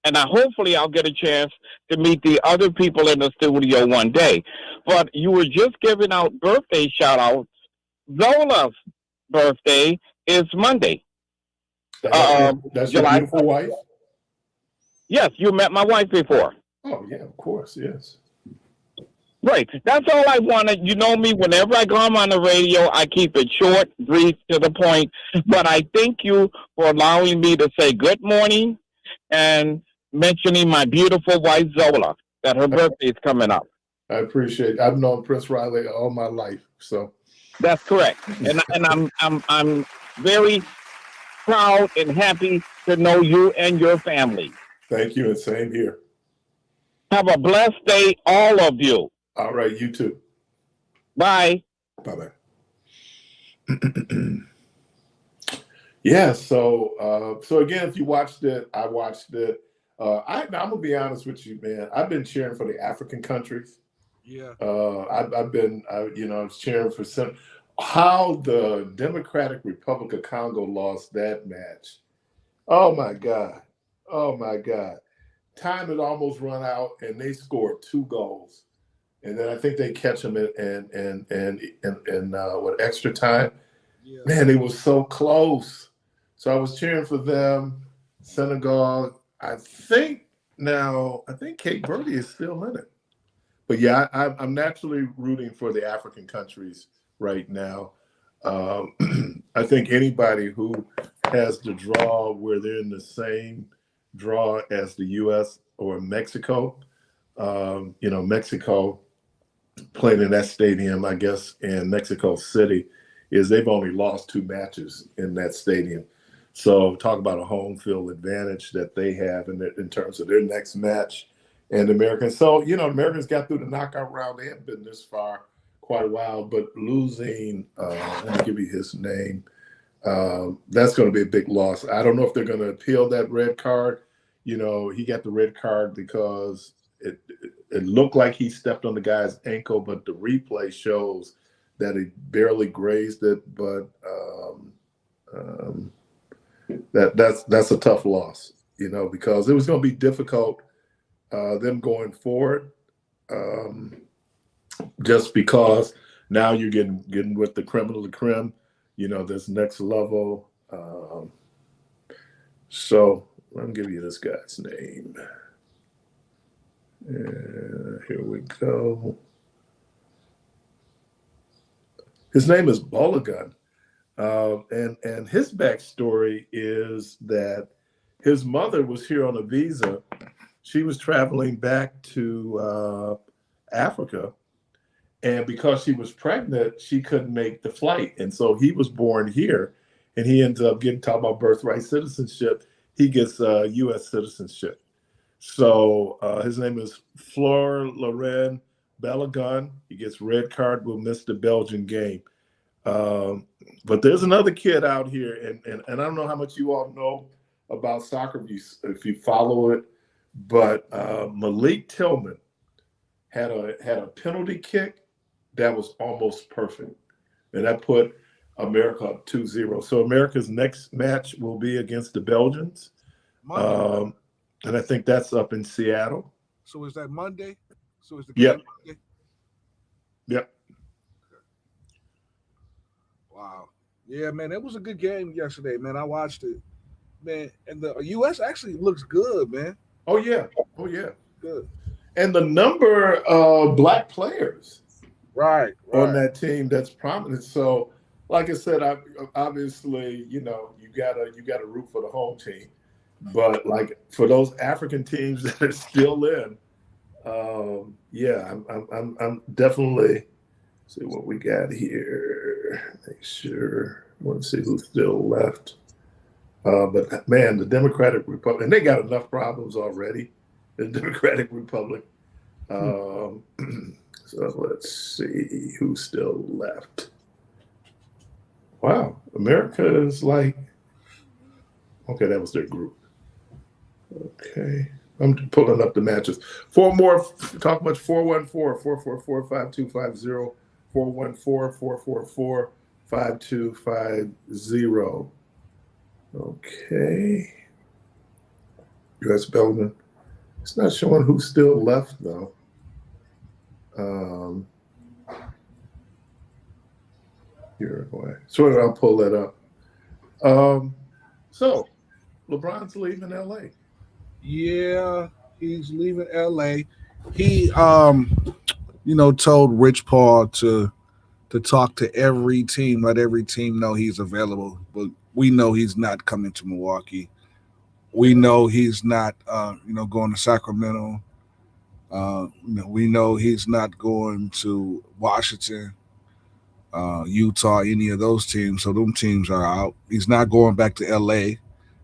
And hopefully I'll get a chance to meet the other people in the studio one day. But you were just giving out birthday shout-outs. Zola's birthday is Monday.
That's your beautiful wife?
Yes, you met my wife before.
Oh, yeah, of course, yes.
Right. That's all I wanted. You know me, whenever I come on the radio, I keep it short, brief, to the point. But I thank you for allowing me to say good morning and mentioning my beautiful wife, Zola, that her birthday is coming up.
I appreciate it. I've known Prince Riley all my life, so.
That's correct. And I'm very proud and happy to know you and your family.
Thank you, and same here.
Have a blessed day, all of you.
All right, you too.
Bye.
Bye-bye. Yeah, so again, if you watched it, I watched it. I'm gonna be honest with you, man. I've been cheering for the African countries.
Yeah.
I was cheering for some. How the Democratic Republic of Congo lost that match. Oh my God. Time had almost run out, and they scored 2 goals. And then I think they catch them in extra time.
Yeah.
Man, it was so close. So I was cheering for them. Senegal, I think Cape Verde is still in it. But yeah, I'm naturally rooting for the African countries right now. I think anybody who has the draw where they're in the same draw as the U.S. or Mexico, Mexico playing in that stadium, I guess, in Mexico City, is they've only lost 2 matches in that stadium. So talk about a home field advantage that they have in terms of their next match and the Americans. So, Americans got through the knockout round. They haven't been this far quite a while, but losing, let me give you his name. That's going to be a big loss. I don't know if they're going to appeal that red card. You know, he got the red card because it looked like he stepped on the guy's ankle, but the replay shows that he barely grazed it. But that's a tough loss, you know, because it was going to be difficult them going forward. Just because now you're getting with the creme of the creme, you know, this next level. So let me give you this guy's name. Here we go. His name is Bologun. And his backstory is that his mother was here on a visa. She was traveling back to Africa. And because she was pregnant, she couldn't make the flight. And so he was born here. And he ends up talking about birthright citizenship. He gets U.S. citizenship. So his name is Fleur Laurent Balogun. He gets red card, will miss the Belgian game. But there's another kid out here, and I don't know how much you all know about soccer if you follow it, but Malik Tillman had a penalty kick that was almost perfect, and that put America up 2-0. So America's next match will be against the Belgians, and I think that's up in Seattle.
So is that Monday? So is the
game
Monday?
Yep.
Wow. Yeah, man, it was a good game yesterday, man. I watched it, man, and the U.S. actually looks good, man.
Oh yeah.
Good.
And the number of black players
right
on that team that's prominent. So, like I said, obviously, you know, you gotta root for the home team, but like for those African teams that are still in, I'm definitely. See what we got here. Make sure. I want to see who's still left. But man, the Democratic Republic, and they got enough problems already. The Democratic Republic. So let's see who's still left. Wow, America is like. Okay, that was their group. Okay. I'm pulling up the matches. Four more. Talk much. 414-444-5250. 414-444-5250. Okay. U.S. Belgium. It's not showing who's still left, though. Uruguay. So I'll pull that up. So, LeBron's leaving L.A.
Yeah, he's leaving L.A. He, told Rich Paul to talk to every team, let every team know he's available. But we know he's not coming to Milwaukee. We know he's not, going to Sacramento. We know he's not going to Washington, Utah, any of those teams. So them teams are out. He's not going back to L.A.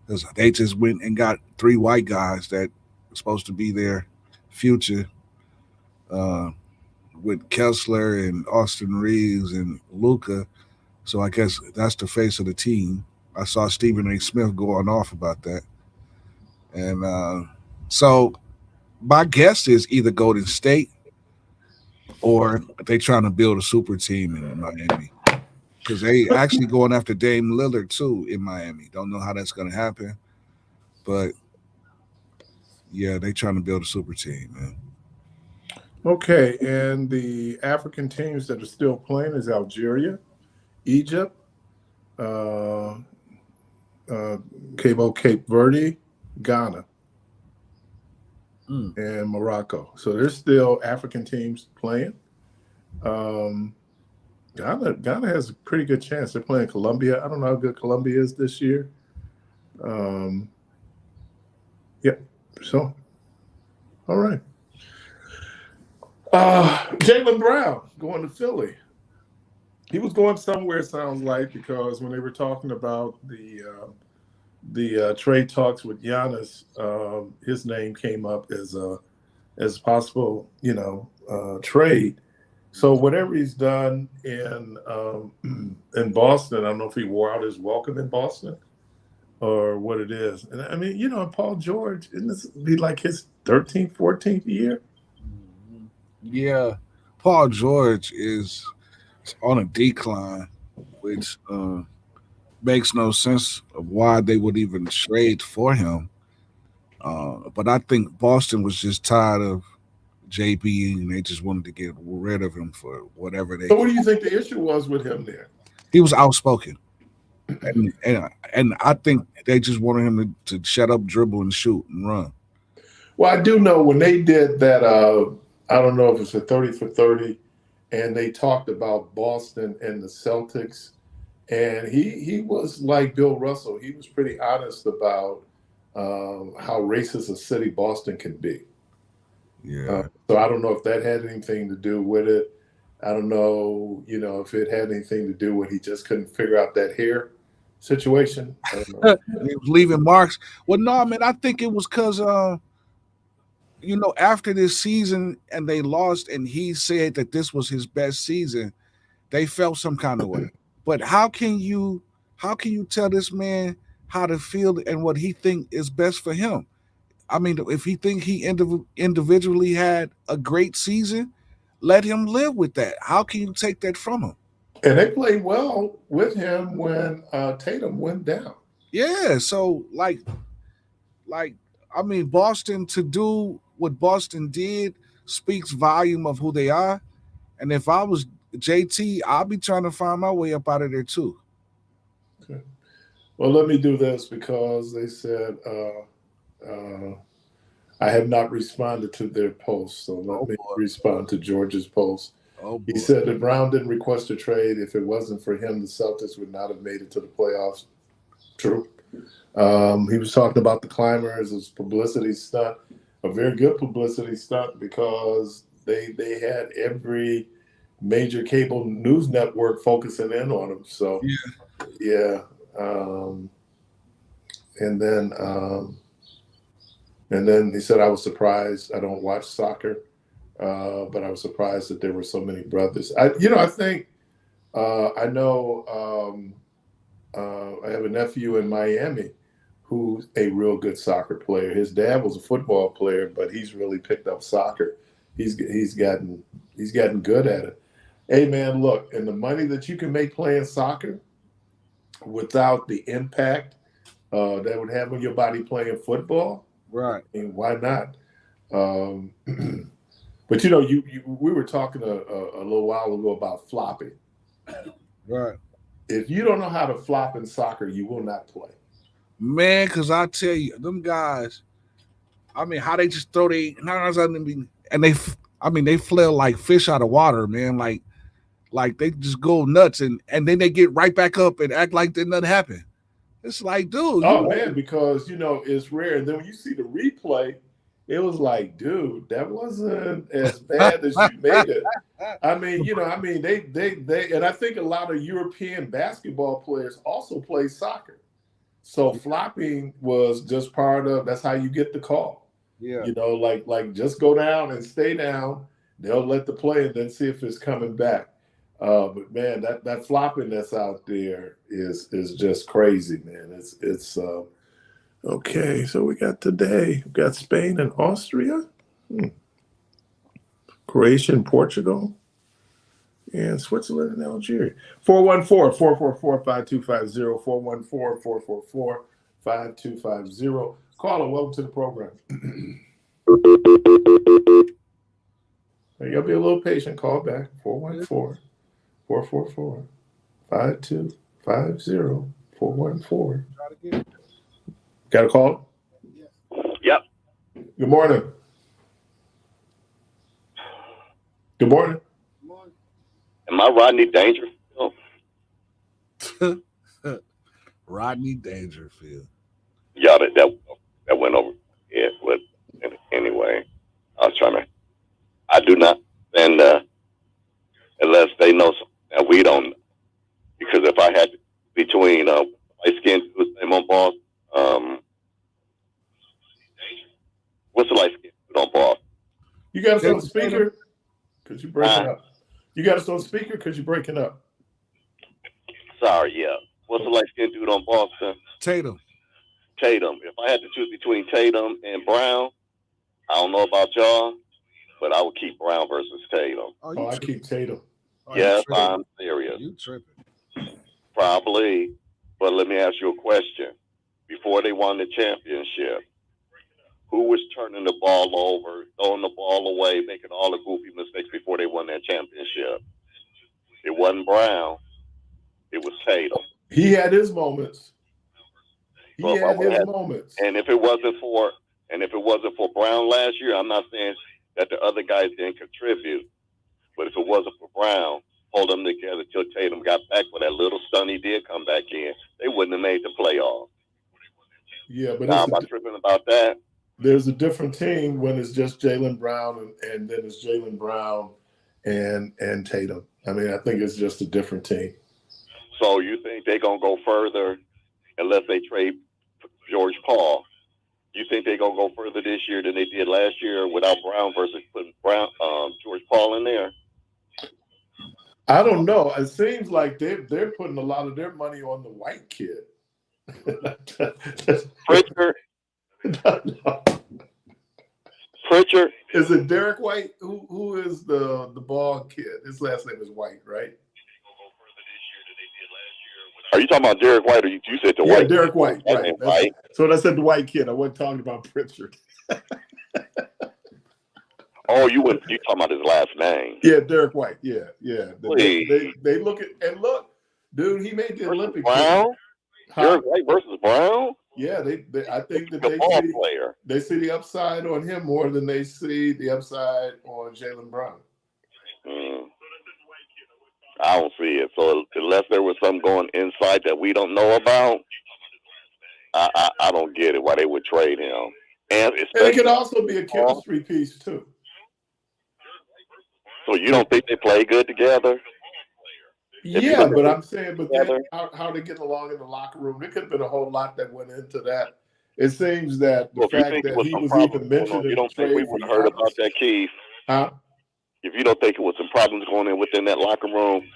because they just went and got 3 white guys that are supposed to be their future. With Kessler and Austin Reeves and Luka. So I guess that's the face of the team. I saw Stephen A. Smith going off about that. And so my guess is either Golden State or they trying to build a super team in Miami. Because they actually going after Dame Lillard too in Miami. Don't know how that's going to happen. But yeah, they trying to build a super team, man.
Okay, and the African teams that are still playing is Algeria, Egypt, Cape Verde, Ghana, and Morocco. So there's still African teams playing. Ghana has a pretty good chance. They're playing Colombia. I don't know how good Colombia is this year. So, all right. Jaylen Brown going to Philly. He was going somewhere, it sounds like, because when they were talking about the trade talks with Giannis, his name came up as possible, trade. So whatever he's done in Boston, I don't know if he wore out his welcome in Boston or what it is. And I mean, Paul George, isn't this be like his 13th, 14th year?
Yeah, Paul George is on a decline, which makes no sense of why they would even trade for him. But I think Boston was just tired of JB and they just wanted to get rid of him for whatever they.
So what do you think the issue was with him there?
He was outspoken, and I think they just wanted him to shut up, dribble, and shoot and run.
Well, I do know when they did that. I don't know if it's a 30 for 30, and they talked about Boston and the Celtics, and he was like Bill Russell. He was pretty honest about how racist a city Boston can be.
Yeah.
So I don't know if that had anything to do with it. I don't know, if it had anything to do with he just couldn't figure out that hair situation. I don't know.
He was leaving marks. Well, no, man, I think it was because, after this season and they lost and he said that this was his best season, they felt some kind of way. But how can you tell this man how to feel and what he think is best for him? I mean, if he think he individually had a great season, let him live with that. How can you take that from him?
And they played well with him when Tatum went down.
Yeah, so I mean, Boston to do what Boston did speaks volume of who they are. And if I was JT, I'll be trying to find my way up out of there too.
Okay. Well, let me do this because they said I have not responded to their post. So let me respond to George's post. He said that Brown didn't request a trade. If it wasn't for him, the Celtics would not have made it to the playoffs. True. He was talking about the Climbers as publicity stunt, a very good publicity stunt because they had every major cable news network focusing in on him. So yeah. And then he said, I was surprised. I don't watch soccer, but I was surprised that there were so many brothers. I think I know I have a nephew in Miami who's a real good soccer player. His dad was a football player, but he's really picked up soccer. He's gotten good at it. Hey man, look, and the money that you can make playing soccer without the impact that would have on your body playing football,
right?
I mean, why not? But we were talking a little while ago about flopping.
Right.
If you don't know how to flop in soccer, you will not play.
Man, because I tell you, them guys, I mean, how they just throw and they flail like fish out of water, man. Like they just go nuts and then they get right back up and act like nothing happened. It's like, dude.
Oh man, because it's rare. And then when you see the replay, it was like, dude, that wasn't as bad as you made it. I mean, they and I think a lot of European basketball players also play soccer. So flopping was just part of that's how you get the call.
Yeah.
Like just go down and stay down. They'll let the play and then see if it's coming back. But man, that flopping that's out there is just crazy, man. It's okay. So we got Spain and Austria, Croatia and Portugal, and Switzerland and Algeria. 414-444-5250, 414-444-5250. Caller, welcome to the program. You'll be a little patient. Call back. 414-444-5250. 414. Got a call?
Yep.
Good morning. Good morning.
Am I Rodney Dangerfield?
Rodney Dangerfield.
Yeah, that went over. Yeah, but anyway, I do not, and unless they know something that we don't know. Because if I had between light skinned dudes on ball, what's the light skinned dude on ball?
You got us on speaker? Because you break it up. You got us on speaker because you're breaking up.
Sorry, yeah. What's the light-skinned dude on Boston?
Tatum.
Tatum. If I had to choose between Tatum and Brown, I don't know about y'all, but I would keep Brown versus Tatum.
Oh, I keep Tatum.
Yes, I'm serious.
You tripping.
Probably. But let me ask you a question. Before they won the championship, who was turning the ball over, throwing the ball away, making all the goofy mistakes before they won that championship? It wasn't Brown. It was Tatum.
He had his moments. Moments.
And if it wasn't for Brown last year, I'm not saying that the other guys didn't contribute. But if it wasn't for Brown, hold them together till Tatum got back with that little stunt he did come back in, they wouldn't have made the playoffs.
Yeah, but
now, am I tripping about that?
There's a different team when it's just Jaylen Brown and then it's Jaylen Brown and Tatum. I mean, I think it's just a different team.
So you think they're going to go further unless they trade George Paul? You think they're going to go further this year than they did last year without Brown versus putting George Paul in there?
I don't know. It seems like they're putting a lot of their money on the white kid.
Pritchard.
No.
Pritchard.
Is it Derek White? Who is the bald kid? His last name is White, right?
Are you talking about Derek White, or you said the White?
Yeah, Derek White. Right.
White.
So when I said the white kid, I wasn't talking about Pritchard.
Oh, you talking about his last name?
Yeah, Derek White. Yeah. They look at and look, dude. He made the Olympics.
Brown. Derek White versus Brown.
Yeah, I think that they see the upside on him more than they see the upside on Jaylen Brown.
I don't see it. So unless there was something going inside that we don't know about, I don't get it why they would trade him. And
it could also be a chemistry piece too.
So you don't think they play good together?
Yeah, but I'm saying, then how they get along in the locker room, there could have been a whole lot that went into that. It seems that the fact that he was even mentioned in the trade. You don't think we would have heard about that, Keith?
Huh? If you don't think it was some problems going in within that locker room,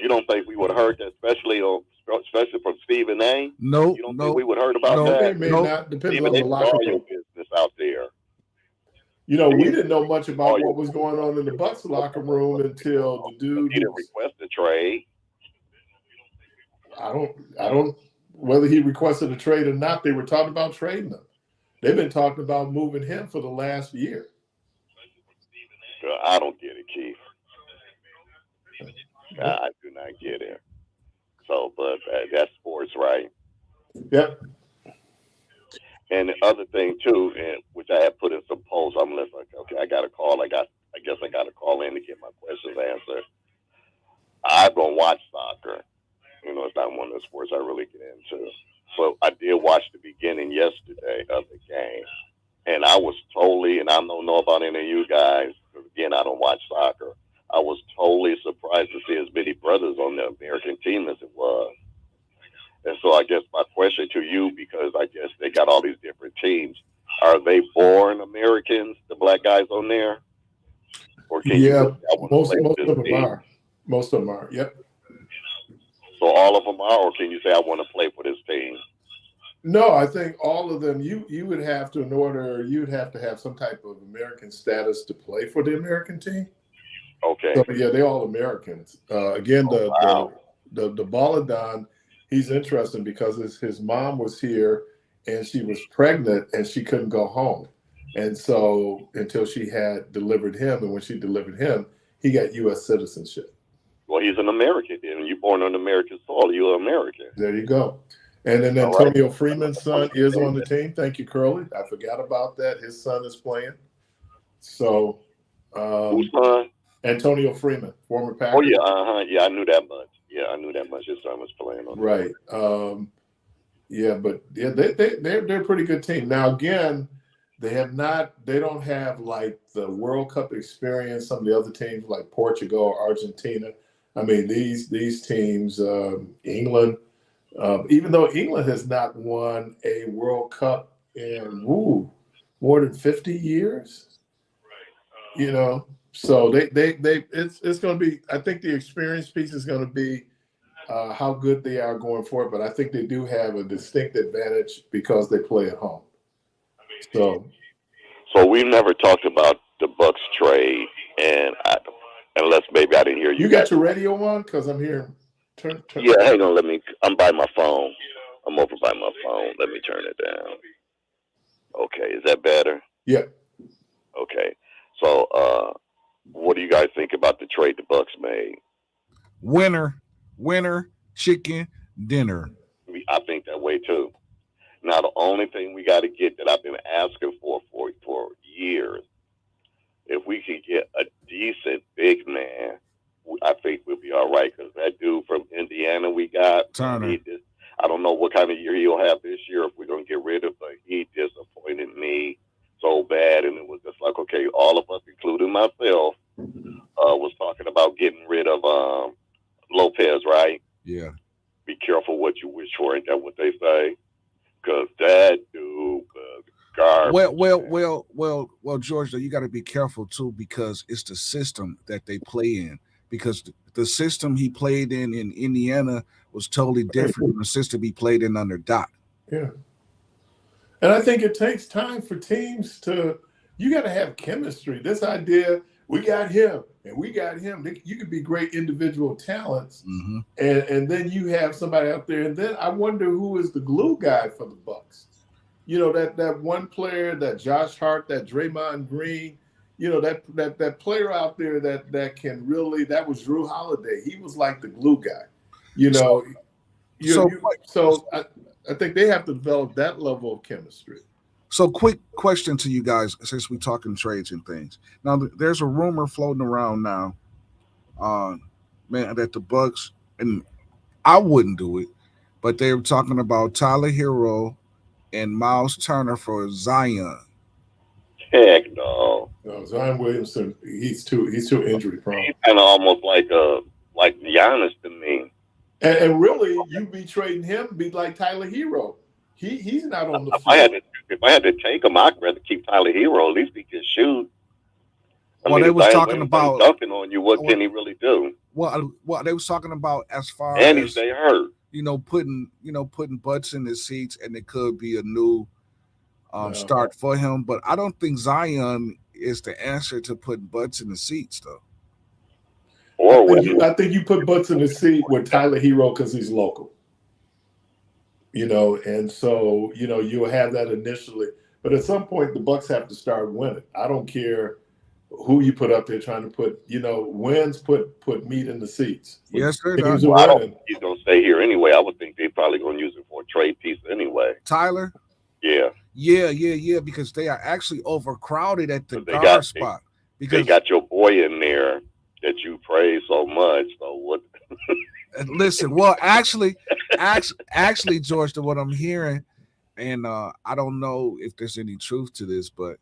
you don't think we would have heard that, especially from Stephen A?
No,
you don't think we would have heard about that?
They may not, depending on the locker room.
Business out there.
You know, we didn't know much about what was going on in the Bucks locker room until the dude.
He didn't request a trade.
I don't. Whether he requested a trade or not, they were talking about trading him. They've been talking about moving him for the last year.
I don't get it, Keith. I do not get it. So, but that's sports, right?
Yep.
And the other thing too, and which I have put in some polls, I'm like, okay, I got to call. I guess I got to call in to get my questions answered. I don't watch soccer. You know, it's not one of the sports I really get into. So I did watch the beginning yesterday of the game, and I was totally, and I don't know about any of you guys, because again, I don't watch soccer. I was totally surprised to see as many brothers on the American team as it was. And so I guess my question to you, because I guess they got all these different teams, are they born Americans, the black guys on there? Or can
most of them are. Most of them are, yep.
So all of them are, or can you say I want to play for this team?
No, I think all of them, you would have to, you'd have to have some type of American status to play for the American team.
Okay.
So, yeah, they're all Americans. Again, the Baladon, he's interesting because his mom was here and she was pregnant and she couldn't go home. And so until she had delivered him, and when she delivered him, he got U.S. citizenship.
Well, he's an American then. You're born on American soil, you're American.
There you go. And then Antonio Freeman's son is on the team. Thank you, Curly. I forgot about that. His son is playing. So,
whose son?
Antonio Freeman, former Packer.
Oh, yeah, yeah, I knew that much. Yeah, I knew that much. His son was playing on
right. They're a pretty good team. Now, again, they don't have like the World Cup experience, some of the other teams like Portugal or Argentina. I mean, these teams, England, even though England has not won a World Cup in more than 50 years, you know, So it's going to be. I think the experience piece is going to be how good they are going forward. But I think they do have a distinct advantage because they play at home.
So we've never talked about the Bucks trade, and unless maybe I didn't hear you.
You got your radio on? Because I'm here. Turn
yeah, hang on. I'm by my phone. I'm over by my phone. Let me turn it down. Okay, is that better?
Yeah.
Okay. So, what do you guys think about the trade the Bucks made?
Winner, chicken dinner.
I think that way too. Now, the only thing we got to get that I've been asking for years, if we could get a decent big man, I think we'll be all right. Because that dude from Indiana we got,
Turner.
I don't know what kind of year he'll have this year if we're going to get rid of him, but he disappointed me so bad. And it was just like, okay, all of us, including myself, was talking about getting rid of Lopez, right?
Yeah.
Be careful what you wish for. Ain't that what they say? Because that dude was garbage.
Well, George, you got to be careful too, because it's the system that they play in. Because the system he played in Indiana was totally different from the system he played in under Doc.
Yeah. And I think it takes time for teams you got to have chemistry. This idea, we got him and we got him. You could be great individual talents,
mm-hmm.
and then you have somebody out there. And then I wonder who is the glue guy for the Bucks. You know, that one player, that Josh Hart, that Draymond Green, you know, that player out there that can really, that was Drew Holiday. He was like the glue guy. You know, so I think they have to develop that level of chemistry.
So quick question to you guys, since we're talking trades and things. Now, there's a rumor floating around now, man, that the Bucks, and I wouldn't do it, but they were talking about Tyler Hero and Miles Turner for Zion.
Heck no.
No, Zion Williamson, he's too injury prone.
He's kind of almost like Giannis to me.
And really, you'd be trading him, be like Tyler Hero. He's not on the field.
If I had to take him, I'd rather keep Tyler Hero. At least he can shoot.
They was talking about
dunking on you. What can he really do?
Well, they was talking about as far
and
as
he stay hurt.
Putting butts in the seats, and it could be a new start for him. But I don't think Zion is the answer to putting butts in the seats, though.
I think you put butts in the seat with Tyler Hero because he's local. You know, and so, you know, you'll have that initially. But at some point, the Bucks have to start winning. I don't care who you put up there trying to put, you know, wins put meat in the seats.
Yes, sir.
I don't think he's going to stay here anyway. I would think they're probably going to use it for a trade piece anyway.
Tyler?
Yeah.
Yeah, because they are actually overcrowded at the guard spot. Because
they got your boy in there that you praise so much. So what?
Listen, well, actually, George, to what I'm hearing, and I don't know if there's any truth to this, but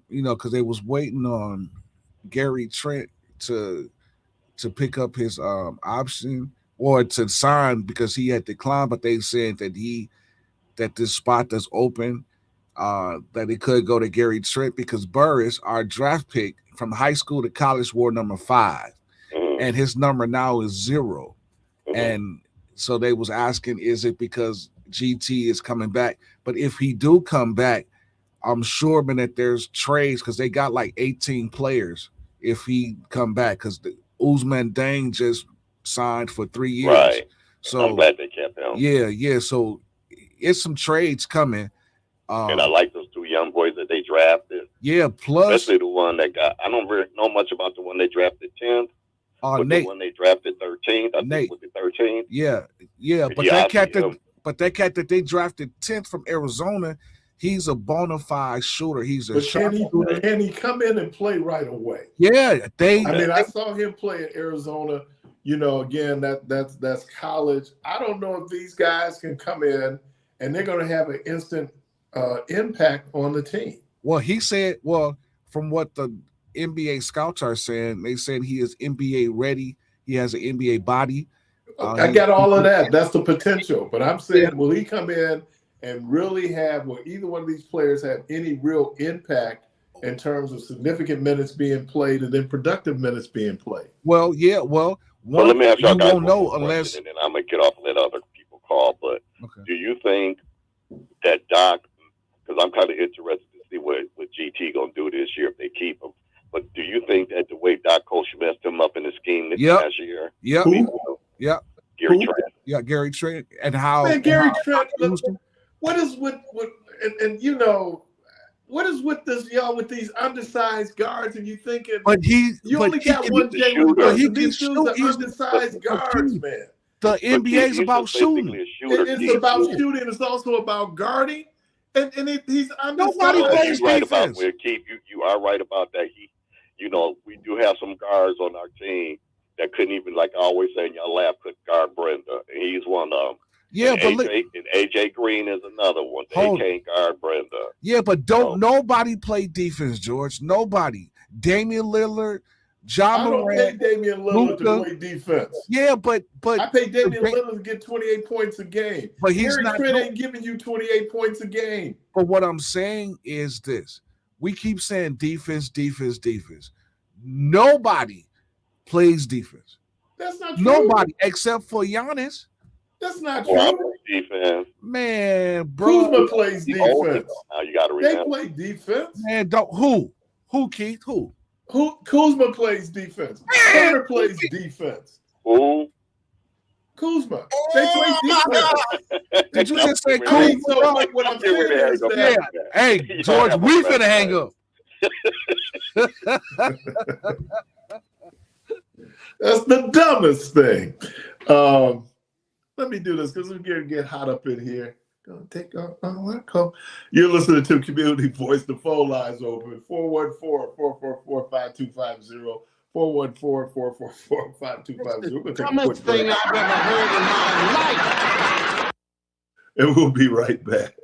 you know, because they was waiting on Gary Trent to pick up his option or to sign because he had declined, but they said that this spot that's open, that it could go to Gary Trent because Burris, our draft pick from high school to college, wore number 5. And his number now is 0. And so they was asking, is it because GT is coming back? But if he do come back, I'm sure, man, that there's trades because they got like 18 players if he come back because the Ousmane Deng just signed for 3 years.
Right.
So
I'm glad they kept him.
Yeah. So it's some trades coming.
And I like those 2 young boys that they drafted.
Yeah, plus
especially the one that I don't really know much about the one they drafted 10th.
Nate,
the one they drafted 13th, I think was the 13th.
Yeah. But that cat that they drafted 10th from Arizona, he's a bona fide shooter. He's a
shooter. Can he come in and play right away?
Yeah,
I saw him play at Arizona. You know, again, that's college. I don't know if these guys can come in and they're going to have an instant impact on the team.
Well, he said, from what the NBA scouts are saying, they said he is NBA ready. He has an NBA body.
I got all of that. That's the potential. But I'm saying, will he come in and really will either one of these players have any real impact in terms of significant minutes being played and then productive minutes being played.
Well, yeah, well,
So let me ask y'all
you
guys
won't
one
know
more
unless.
question, and then I'm gonna get off and let other people call. But
Okay.
do you think that Doc? Because I'm kind of interested to see what GT gonna do this year if they keep him. But do you think that the way Doc Coach messed him up in the scheme this last year?
Yep. Yep.
Gary Trent.
Yeah, Gary Trent, and how
Man, Gary Trent.
used him.
What is with and you know, what is with this y'all with these undersized guards and you thinking
But you
only got one Jalen Brunson. These dudes are undersized guards, man.
The NBA is about shooting.
It's about shooting. It's also about guarding. And he's undersized.
Nobody plays
You're right
defense.
about Keith. You are right about that. We do have some guards on our team that couldn't even, like I always say in your lab, couldn't guard Brenda. And he's one of them.
Yeah,
and
but
AJ Green is another one. They can't guard Brenda.
Yeah, but nobody play defense, George. Nobody. Damian Lillard, John Morant.
I don't pay Damian Lillard to play defense.
Yeah, but
I pay Damian Lillard to get 28 points a game.
But he's
Gary
not
Trent ain't giving you 28 points a game.
But what I'm saying is this: we keep saying defense, defense, defense. Nobody plays defense.
That's not true.
Nobody except for Giannis.
That's not true.
Defense.
Man, bro.
Kuzma plays defense.
You got to
remember. They play defense.
Man, who, Keith? Who?
Kuzma plays defense. Turner plays defense.
Who?
Kuzma. They play defense.
Did you just say Kuzma?
So what I'm saying is that.
Hey, George, we finna hang up.
That's the dumbest thing. Let me do this because we're going to get hot up in here. Gonna take You're listening to Community Voice. The phone lines open 414-444-5250. 414-444-5250.
Dumbest thing I've ever heard in my life.
And we'll be right back.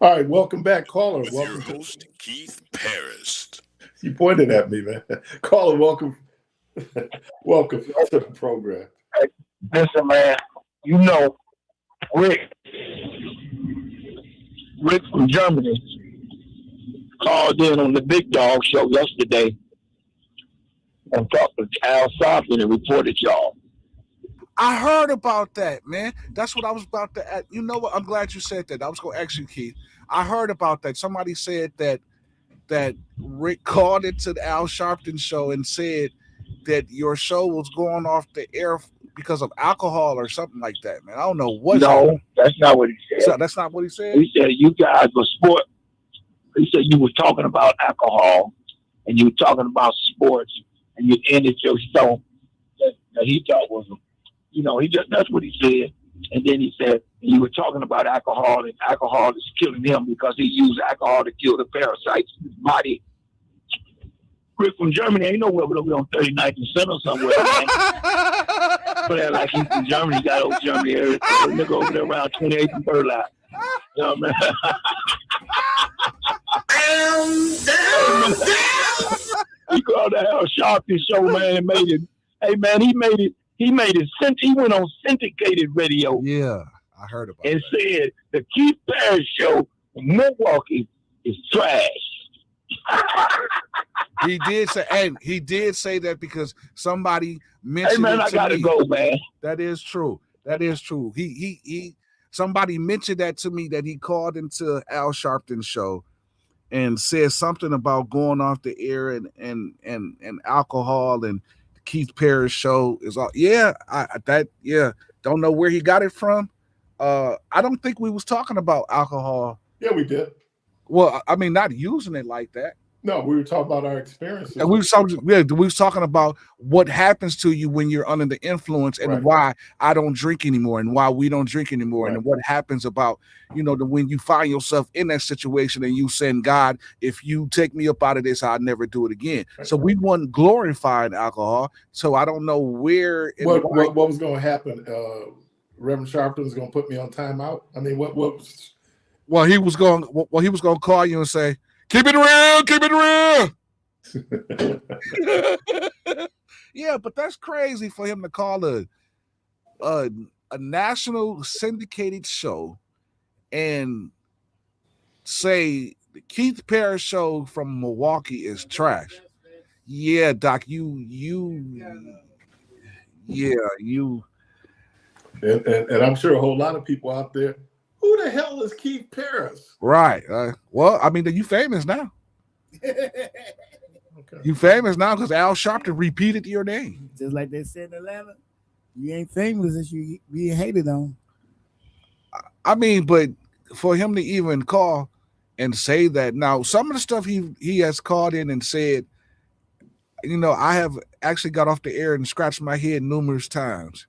All right, welcome back, caller.
With
Welcome
your host, Keith Parris.
You pointed at me, man. Caller, welcome. Welcome to the program.
Listen, man, you know, Rick from Germany called in on the Big Dog show yesterday and talked to Al Sharpton and reported y'all.
I heard about that, man. That's what I was about to ask. You know what? I'm glad you said that. I was going to ask you, Keith. I heard about that. Somebody said that Rick called into the Al Sharpton show and said that your show was going off the air because of alcohol or something like that, man. I don't know what.
No, that's not what he said.
So that's not what he said?
He said you guys were sport. He said you were talking about alcohol and you were talking about sports and you ended your show that he thought was, that's what he said. And then he said you were talking about alcohol and alcohol is killing him because he used alcohol to kill the parasites in his body. Rick from Germany ain't nowhere but over on 39th and Center somewhere, man. But that like he's from Germany, he got old Germany area. So nigga over there around 28th and Burlap. You know what I mean? He called the Al Sharpton show, man, and made it. Hey, man, he made it. He went on syndicated radio.
Yeah, I heard about
and
that.
said the Keith Parris show in Milwaukee is trash.
He did say that because somebody mentioned.
Hey man,
it
I
to
gotta
me.
go, man.
That is true. He somebody mentioned that to me, that he called into Al Sharpton's show and said something about going off the air and alcohol, and Keith Parris show is all. Don't know where he got it from. I don't think we was talking about alcohol.
Yeah, we did.
Well, I mean, not using it like that.
No, we were talking about our experiences.
And we was talking about what happens to you when you're under the influence, and why I don't drink anymore, and why we don't drink anymore, and what happens about, when you find yourself in that situation and you saying, God, if you take me up out of this, I'll never do it again. So we weren't glorifying alcohol. So I don't know where.
What was going to happen? Reverend Sharpton was going to put me on timeout. I mean, what was?
Well, he was going to call you and say, keep it real. Yeah, but that's crazy for him to call a national syndicated show and say the Keith Parris show from Milwaukee is trash. Yeah, Doc, you.
And I'm sure a whole lot of people out there. Who the hell is Keith Parris?
Right. Well, I mean, you famous now.
Okay.
You famous now because Al Sharpton repeated your name.
Just like they said in Atlanta, you ain't famous if you be hated on.
I mean, but for him to even call and say that, now some of the stuff he has called in and said, I have actually got off the air and scratched my head numerous times.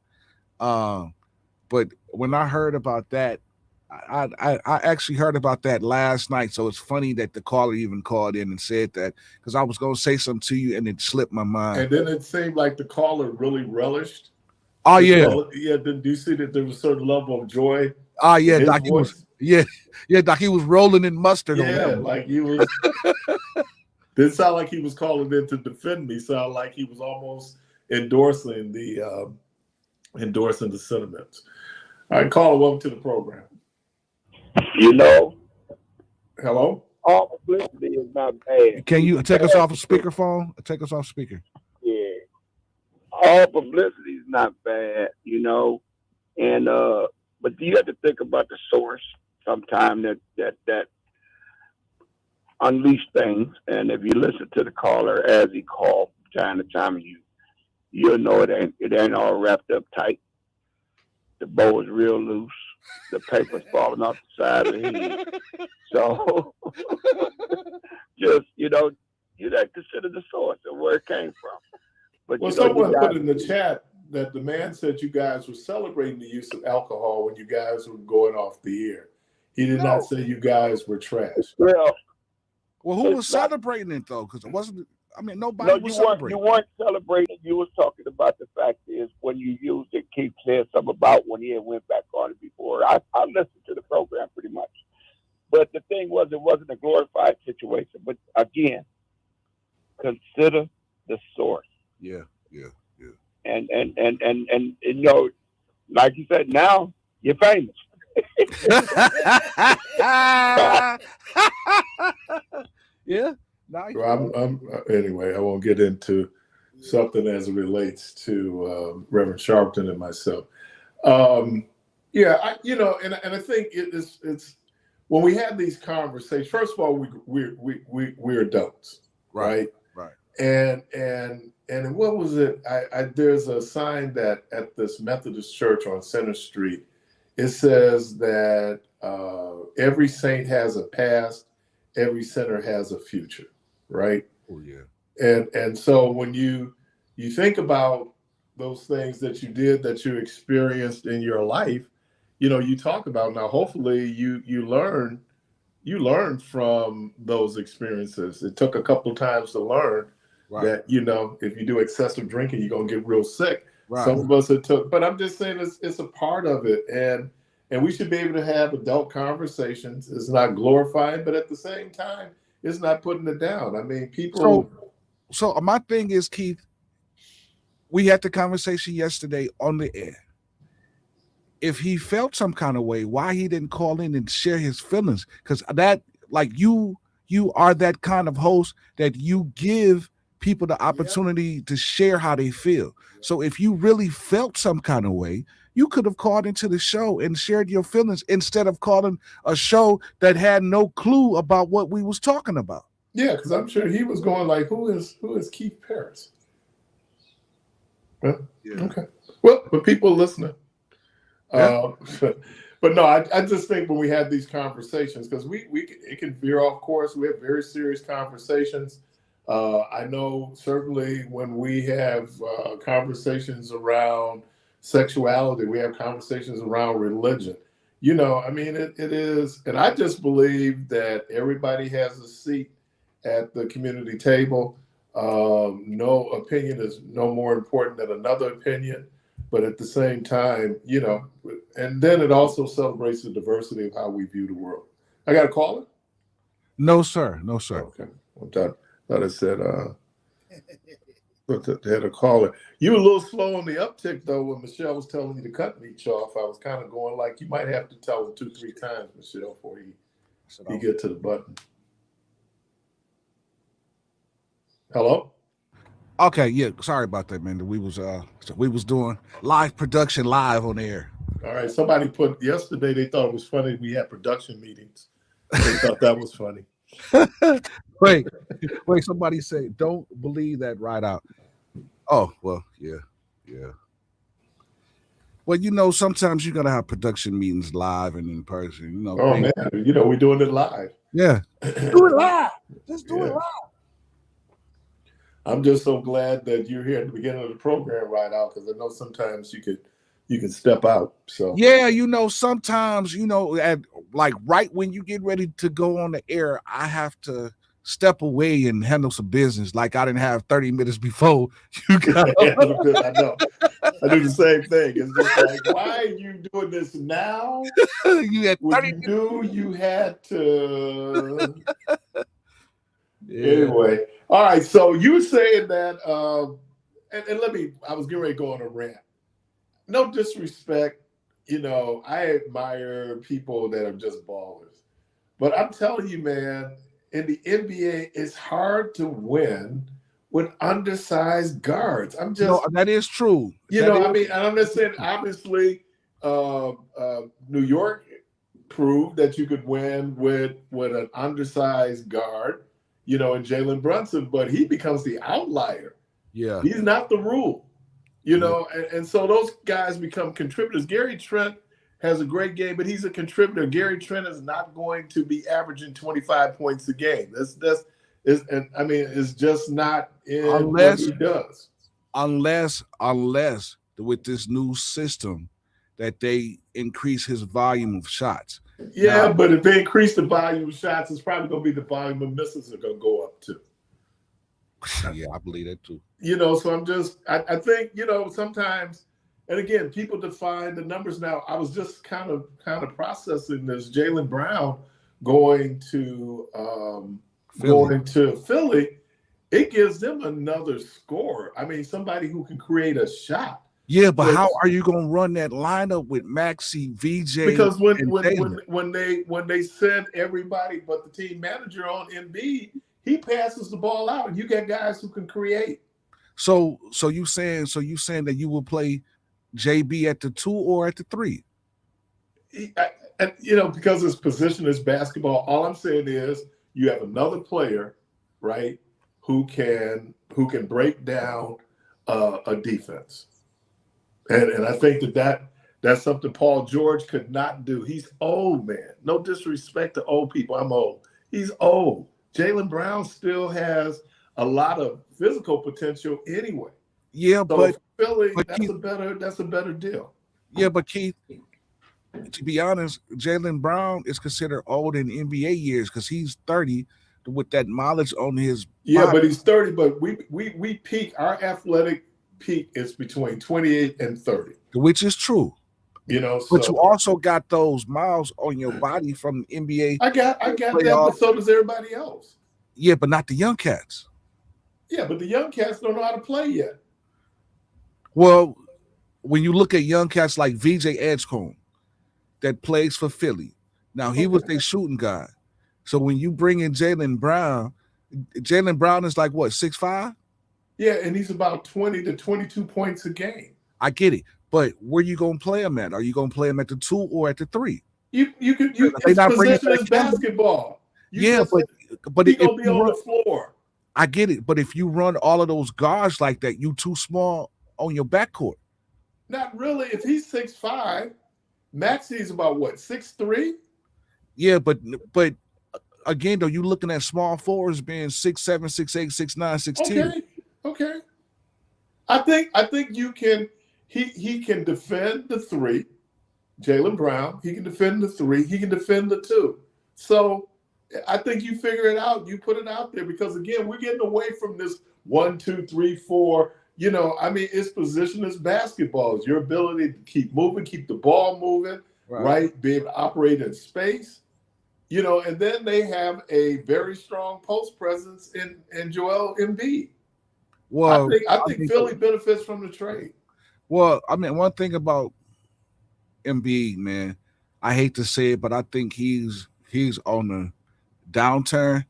But when I heard about that, I actually heard about that last night, so it's funny that the caller even called in and said that, because I was going to say something to you and it slipped my mind.
And then it seemed like the caller really relished.
Oh yeah,
Did you see that there was a certain level of joy?
Oh yeah, Doc. Doc. He was rolling in mustard.
Yeah, like he was. Didn't sound like he was calling in to defend me. Sound like he was almost endorsing the sentiments. All right, caller, welcome to the program. Hello?
All publicity is not bad.
Can you take us off of speakerphone? Take us off speaker.
Yeah. All publicity is not bad, and but you have to think about the source sometime that unleash things. And if you listen to the caller as he called time to time, you'll know it ain't all wrapped up tight. The bow is real loose. The paper's falling off the side of the head. So, just, you'd have to consider the source of where it came from. But
someone put in the chat that the man said you guys were celebrating the use of alcohol when you guys were going off the air. He did not say you guys were trash.
Well,
who was celebrating it though? Because it wasn't. I mean, nobody was celebrating.
You weren't celebrating. You was talking about the fact is when you used it, Keith said something about when he had went back on it before. I listened to the program pretty much. But the thing was, it wasn't a glorified situation. But again, consider the source.
Yeah.
And you know, like you said, now you're famous.
Yeah.
Well, anyway, I won't get into something as it relates to Reverend Sharpton and myself. Yeah, I think it's when we have these conversations. First of all, we're adults, right?
Right.
And what was it? There's a sign that at this Methodist church on Center Street, it says that every saint has a past, every sinner has a future, right?
Oh yeah.
And so when you think about those things that you did, that you experienced in your life, you talk about now. Hopefully, you learn from those experiences. It took a couple of times to learn that if you do excessive drinking, you're gonna get real sick.
Right.
Some of us it took, but I'm just saying it's a part of it, and we should be able to have adult conversations. It's not glorifying, but at the same time, it's not putting it down. I mean, people.
So my thing is, Keith, we had the conversation yesterday on the air. If he felt some kind of way, why he didn't call in and share his feelings? Because that, like you are that kind of host that you give people the opportunity to share how they feel. So if you really felt some kind of way, you could have called into the show and shared your feelings instead of calling a show that had no clue about what we was talking about.
Yeah, because I'm sure he was going like, who is Keith Parris? Well,
Yeah.
Okay. Well, but people listening.
Yeah.
But no, I just think when we have these conversations, because it can veer off course. We have very serious conversations. I know certainly when we have conversations around sexuality, we have conversations around religion. I mean, it is, and I just believe that everybody has a seat at the community table. No opinion is no more important than another opinion. But at the same time, and then it also celebrates the diversity of how we view the world. I got a caller?
No, sir.
Okay. I thought I said, they had a caller. You were a little slow on the uptick, though, when Michelle was telling you to cut each off. I was kind of going like, you might have to tell him 2-3 times, Michelle, before you get to the button. Hello?
Okay, yeah. Sorry about that, man. We was doing live production live on air.
All right. Somebody put yesterday. They thought it was funny. We had production meetings. They thought that was funny.
Wait. Somebody say, "Don't believe that right out." Oh well, yeah. Well, sometimes you're gonna have production meetings live and in person.
Oh man, we're doing it live.
Yeah, do it live. Just do it live.
I'm just so glad that you're here at the beginning of the program right out, because I know sometimes you can step out. So
yeah, sometimes at like right when you get ready to go on the air, I have to step away and handle some business. Like I didn't have 30 minutes before you got.
I know. I do the same thing. It's just like, why are you doing this now?
You had 30
when you knew you had to.
Yeah.
Anyway, all right. So you were saying that, and I was getting ready to go on a rant. No disrespect, I admire people that are just ballers. But I'm telling you, man, in the NBA, it's hard to win with undersized guards.
That is true.
I'm just saying, obviously, New York proved that you could win with an undersized guard. And Jalen Brunson, but he becomes the outlier.
Yeah.
He's not the rule, and so those guys become contributors. Gary Trent has a great game, but he's a contributor. Gary Trent is not going to be averaging 25 points a game. It's just not in what he does.
Unless with this new system that they increase his volume of shots.
Yeah, but if they increase the volume of shots, it's probably going to be the volume of misses are going to go up too.
Yeah, I believe that too.
So I think, sometimes, and again, people define the numbers now. I was just kind of processing this. Jaylen Brown going to Philly, it gives them another scorer. I mean, somebody who can create a shot.
Yeah, but how are you going to run that lineup with Maxey, VJ?
Because when they send everybody but the team manager on Embiid, he passes the ball out, and you got guys who can create.
So you saying that you will play JB at the 2 or at the 3?
Because his position is basketball. All I'm saying is you have another player, right, who can break down a defense, and I think that's something Paul George could not do. He's old, man. No disrespect to old people. I'm old. He's old. Jaylen Brown still has a lot of physical potential anyway.
Yeah,
so
but
Philly,
that's
a better deal.
Yeah, but Keith, to be honest, Jaylen Brown is considered old in NBA years because he's 30 with that mileage on his
body.
But
he's 30. But we peak. Our athletic peak is between 28 and 30,
which is true. But you also got those miles on your body from NBA.
I got that, but so does everybody else.
Yeah, but not the young cats.
Yeah, but the young cats don't know how to play yet.
Well, when you look at young cats like VJ Edgecombe that plays for Philly, now he was their shooting guy. So when you bring in Jaylen Brown is like what, 6'5"?
Yeah, and he's about 20 to 22 points a game.
I get it. But where you gonna play him at? Are you gonna play him at the 2 or at the 3?
His position is basketball.
But
he's gonna be on the floor.
I get it. But if you run all of those guards like that, you too small on your backcourt.
Not really. If he's 6'5", Maxey's about what, 6'3"?
Yeah, but again, though, you looking at small forwards being 6'7", 6'8", 6'9", 6'10".
Okay. I think you can. He can defend the 3, Jaylen Brown. He can defend the 3. He can defend the 2. So I think you figure it out. You put it out there because again, we're getting away from this 1, 2, 3, 4. Its position is basketball. It's your ability to keep moving, keep the ball moving, right? Be able to operate in space. And then they have a very strong post presence in Joel Embiid.
Well,
I think Philly benefits from the trade.
Well, one thing about Embiid, man, I hate to say it, but I think he's on the downturn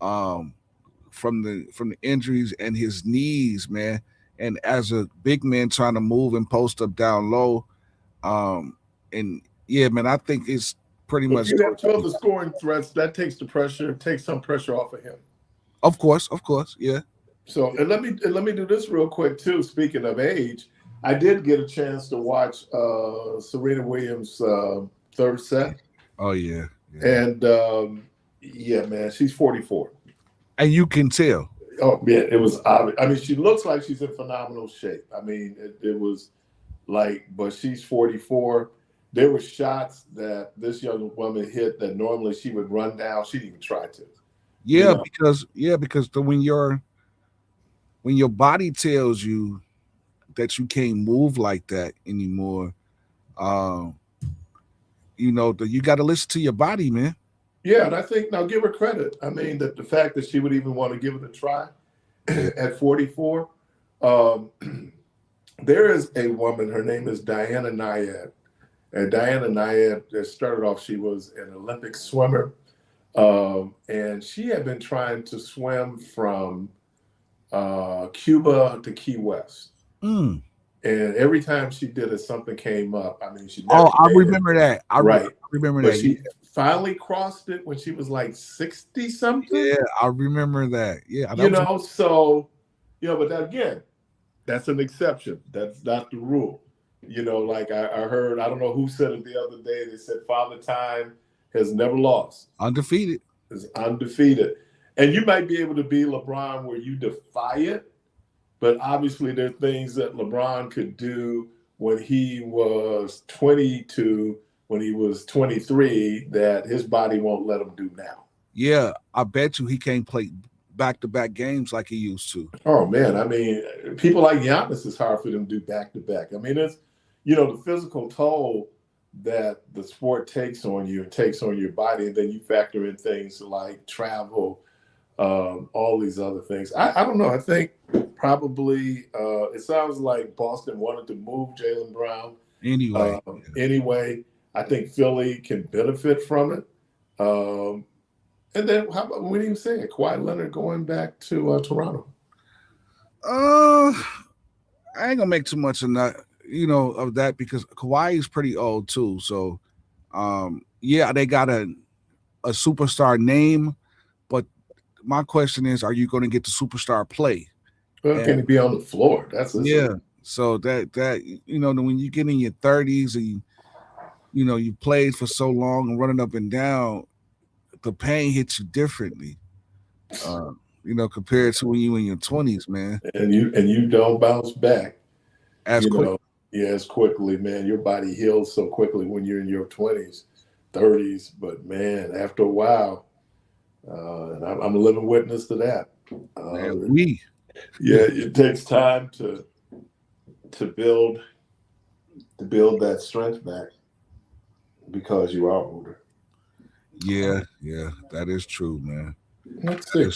from the injuries and his knees, man. And as a big man trying to move and post up down low, and yeah, man, I think it's pretty much.
You have 12 scoring threats. That takes some pressure off of him.
Of course, yeah.
So and let me do this real quick too. Speaking of age, I did get a chance to watch Serena Williams' third set.
Oh yeah.
And man, she's 44,
and you can tell.
Oh yeah, it was obvious. She looks like she's in phenomenal shape. It was like, but she's 44. There were shots that this young woman hit that normally she would run down. She didn't even try to.
Yeah, because when your body tells you that you can't move like that anymore, you got to listen to your body, man.
Yeah, and I think now give her credit. That the fact that she would even want to give it a try at 44. There is a woman, her name is Diana Nyad. And Diana Nyad started off, she was an Olympic swimmer. And she had been trying to swim from Cuba to Key West.
Mm.
And every time she did it, something came up. She
never I remember that. I remember
but
that.
She finally crossed it when she was like 60 something.
Yeah, I remember that. Yeah,
but that, again, that's an exception. That's not the rule. I heard, I don't know who said it the other day. They said Father Time has never lost.
Undefeated.
Is undefeated. And you might be able to be LeBron where you defy it, but obviously there are things that LeBron could do when he was 20 to when he was 23 that his body won't let him do now.
Yeah, I bet you he can't play back-to-back games like he used to.
Oh, man. People like Giannis, it's hard for them to do back-to-back. It's, the physical toll that the sport takes on you and takes on your body, and then you factor in things like travel, all these other things. I don't know. I think probably it sounds like Boston wanted to move Jaylen Brown
anyway.
I think Philly can benefit from it. And then how about, we didn't even say it, Kawhi Leonard going back to Toronto?
I ain't gonna make too much of that, of that, because Kawhi is pretty old too. So, yeah, they got a superstar name, but my question is, are you going to get the superstar play?
Well, can he be on the floor? That's
So that when you get in your 30s and you played for so long and running up and down, the pain hits you differently. Compared to when you in your 20s, man.
And you don't bounce back
as
quickly, man. Your body heals so quickly when you're in your 20s, 30s. But man, after a while, and I'm a living witness to that. It takes time to build that strength back because you are older.
Yeah, that is true, man.
Let's see.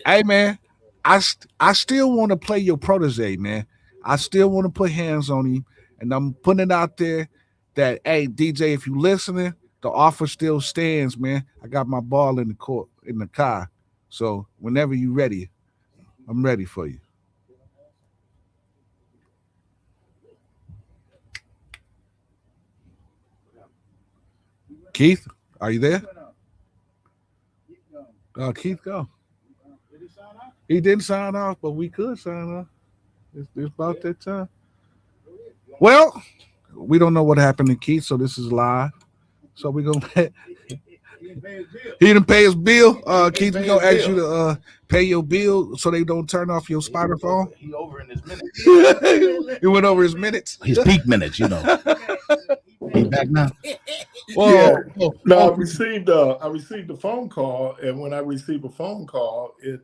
Hey, man, I still want to play your protege, man. I still want to put hands on him, and I'm putting it out there that, hey, DJ, if you listening, the offer still stands, man. I got my ball in the car, so whenever you ready, I'm ready for you. Keith, are you there? Keith, go. He didn't sign off, but we could sign off. It's about that time. Well, we don't know what happened to Keith, so this is live. So we're going to he didn't pay his bill. Keith, we're going to ask you to pay your bill so they don't turn off your spider phone.
He over in his minutes.
He went over his minutes.
His peak minutes, He back now.
I received a phone call, and when I receive a phone call, it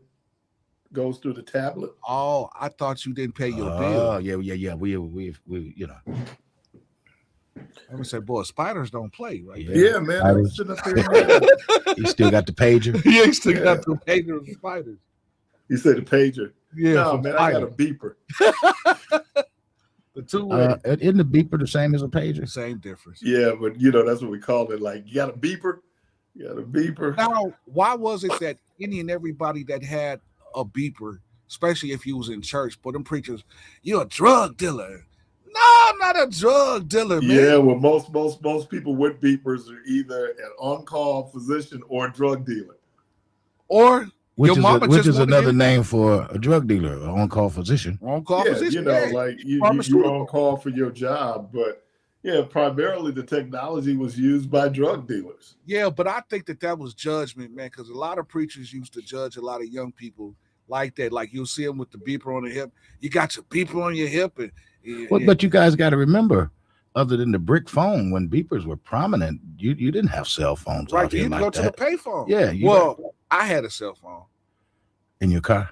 goes through the tablet.
Oh, I thought you didn't pay your bill.
Oh, yeah. We
I would say, boy, spiders don't play, right?
Yeah, man. I'm sitting up here.
He still got the pager.
Yeah, he still got the pager of spiders.
You said the pager.
Yeah,
no, man, I got a beeper.
The two-way.
Isn't the beeper the same as a pager?
Same difference.
Yeah, but that's what we call it. Like, you got a beeper.
Now, why was it that any and everybody that had a beeper, especially if you was in church, but them preachers, you're a drug dealer? No, I'm not a drug dealer, man.
Yeah, well, most people with beepers are either an on-call physician or a drug dealer.
Or
which is another name for a drug dealer, an on-call physician.
On-call physician.
Like you're on call for your job, but primarily the technology was used by drug dealers.
Yeah, but I think that was judgment, man, because a lot of preachers used to judge a lot of young people like that. Like you'll see them with the beeper on the hip. You got your beeper on your hip,
but you guys got to remember, other than the brick phone, when beepers were prominent, you didn't have cell phones.
Right, you didn't go to the payphone.
Yeah.
I had a cell phone.
In your car?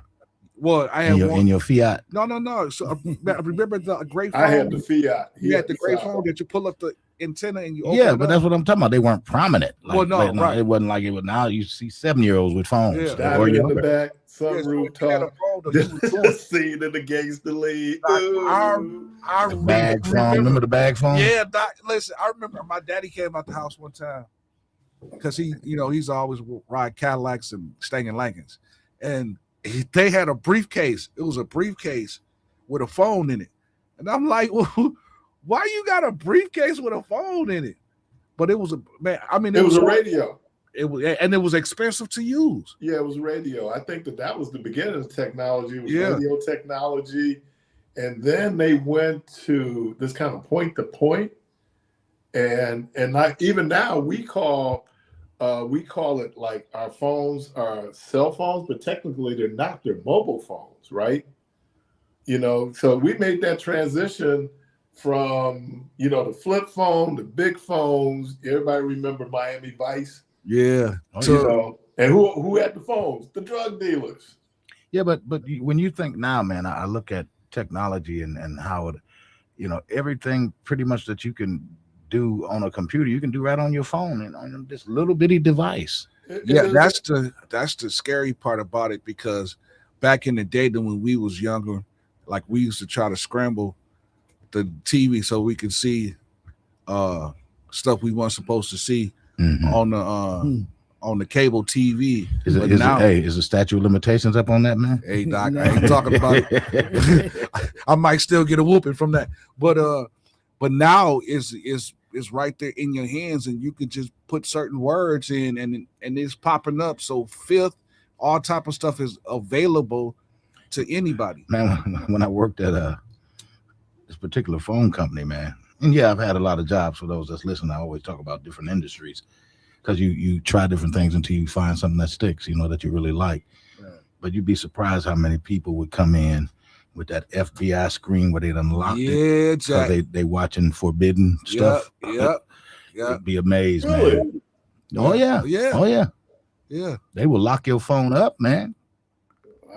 Well, I had
in your Fiat.
No. So remember the gray phone?
I had the Fiat.
You had the gray phone that you pull up the antenna and you open
it but that's what I'm talking about. They weren't prominent.
Right.
It wasn't like it was now. You see 7-year-olds with phones.
Yeah. Or in the back, some rooftop. Seen in the gangster league.
The bag phone. Remember the bag phone?
Yeah, listen, I remember my daddy came out the house one time because he's always ride Cadillacs and staying in Lincolns, and they had a briefcase. It was a briefcase with a phone in it, and I'm like, well, why you got a briefcase with a phone in it? But it was it
was a radio.
It was expensive to use.
Yeah, it was radio. I think that was the beginning of technology. It was radio technology, and then they went to this kind of point to point, and not even now we call it like our phones are cell phones, but technically they're not. They're mobile phones, right? So we made that transition from the flip phone, the big phones. Everybody remember Miami Vice?
Yeah.
And who had the phones? The drug dealers.
Yeah, but when you think now, man, I look at technology and how you know, everything pretty much that you can do on a computer, you can do right on your phone and on this little bitty device.
Yeah, that's the scary part about it, because back in the day when we was younger, like we used to try to scramble the TV so we could see stuff we weren't supposed to see on the cable TV.
Is the statute of limitations up on that, man?
Hey Doc, I ain't talking about it. I might still get a whooping from that, but now it's right there in your hands, and you can just put certain words in, and it's popping up. So fifth, all type of stuff is available to anybody.
Man, when I worked at this particular phone company, man, and yeah, I've had a lot of jobs. For those that's listening, I always talk about different industries, because you try different things until you find something that sticks, you know, that you really like. Right. But you'd be surprised how many people would come in with that FBI screen where they'd unlock it because they watching forbidden stuff.
Yeah.
You'd be amazed,
Really?
man. Oh yeah. They will lock your phone up, man.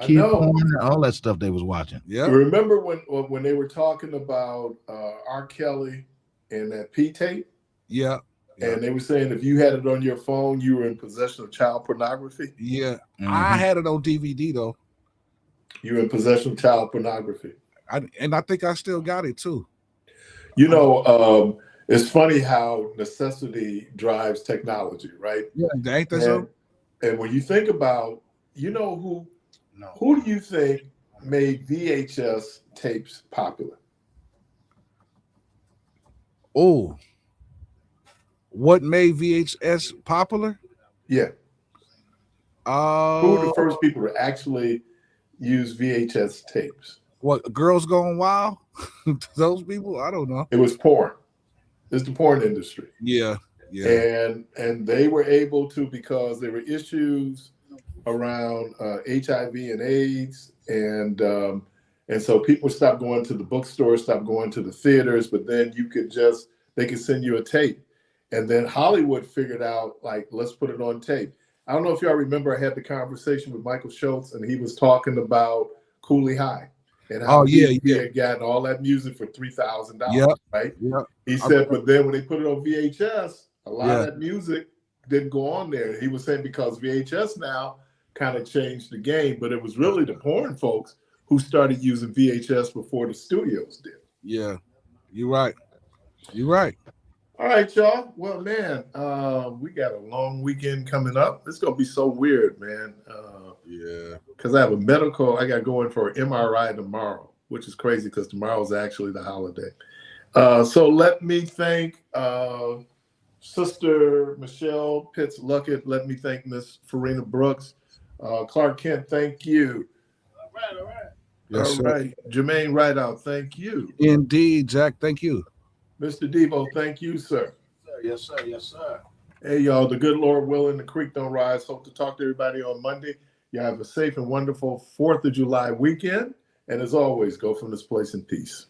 I know.
Porn, all that stuff they was watching.
Yeah.
Remember when they were talking about R. Kelly and that P tape?
Yeah.
And they were saying if you had it on your phone, you were in possession of child pornography.
Yeah. I had it on DVD though.
You were in possession of child pornography.
I think I still got it too.
You know, it's funny how necessity drives technology, right?
Yeah, ain't that so?
And when you think about, you know, who do you think made VHS tapes popular?
Oh, what made VHS popular?
Yeah. Who were the first people to actually use VHS tapes?
What, Girls Gone Wild? Those people? I don't know.
It was porn. It's the porn industry.
Yeah.
And they were able to, because there were issues around HIV and AIDS, and so people stopped going to the bookstore, stopped going to the theaters, but then they could send you a tape. And then Hollywood figured out, like, let's put it on tape. I don't know if y'all remember, I had the conversation with Michael Schultz, and he was talking about Cooley High and how he had gotten all that music for $3,000, right?
Yep.
He said, but then when they put it on VHS, a lot of that music didn't go on there. He was saying because VHS now kind of changed the game, but it was really the porn folks who started using VHS before the studios did.
Yeah, you're right. You're right.
All right, y'all. Well, man, we got a long weekend coming up. It's going to be so weird, man. Because I have I got going for an MRI tomorrow, which is crazy because tomorrow's actually the holiday. So let me thank Sister Michelle Pitts-Luckett. Let me thank Miss Farina Brooks. Clark Kent, thank you.
All right.
Yes,
all right. Jermaine Rideout, thank you.
Indeed, Jack. Thank you.
Mr. Debo, thank you, sir.
Yes, sir. Yes, sir.
Hey, y'all, the good Lord willing, the creek don't rise. Hope to talk to everybody on Monday. You have a safe and wonderful 4th of July weekend. And as always, go from this place in peace.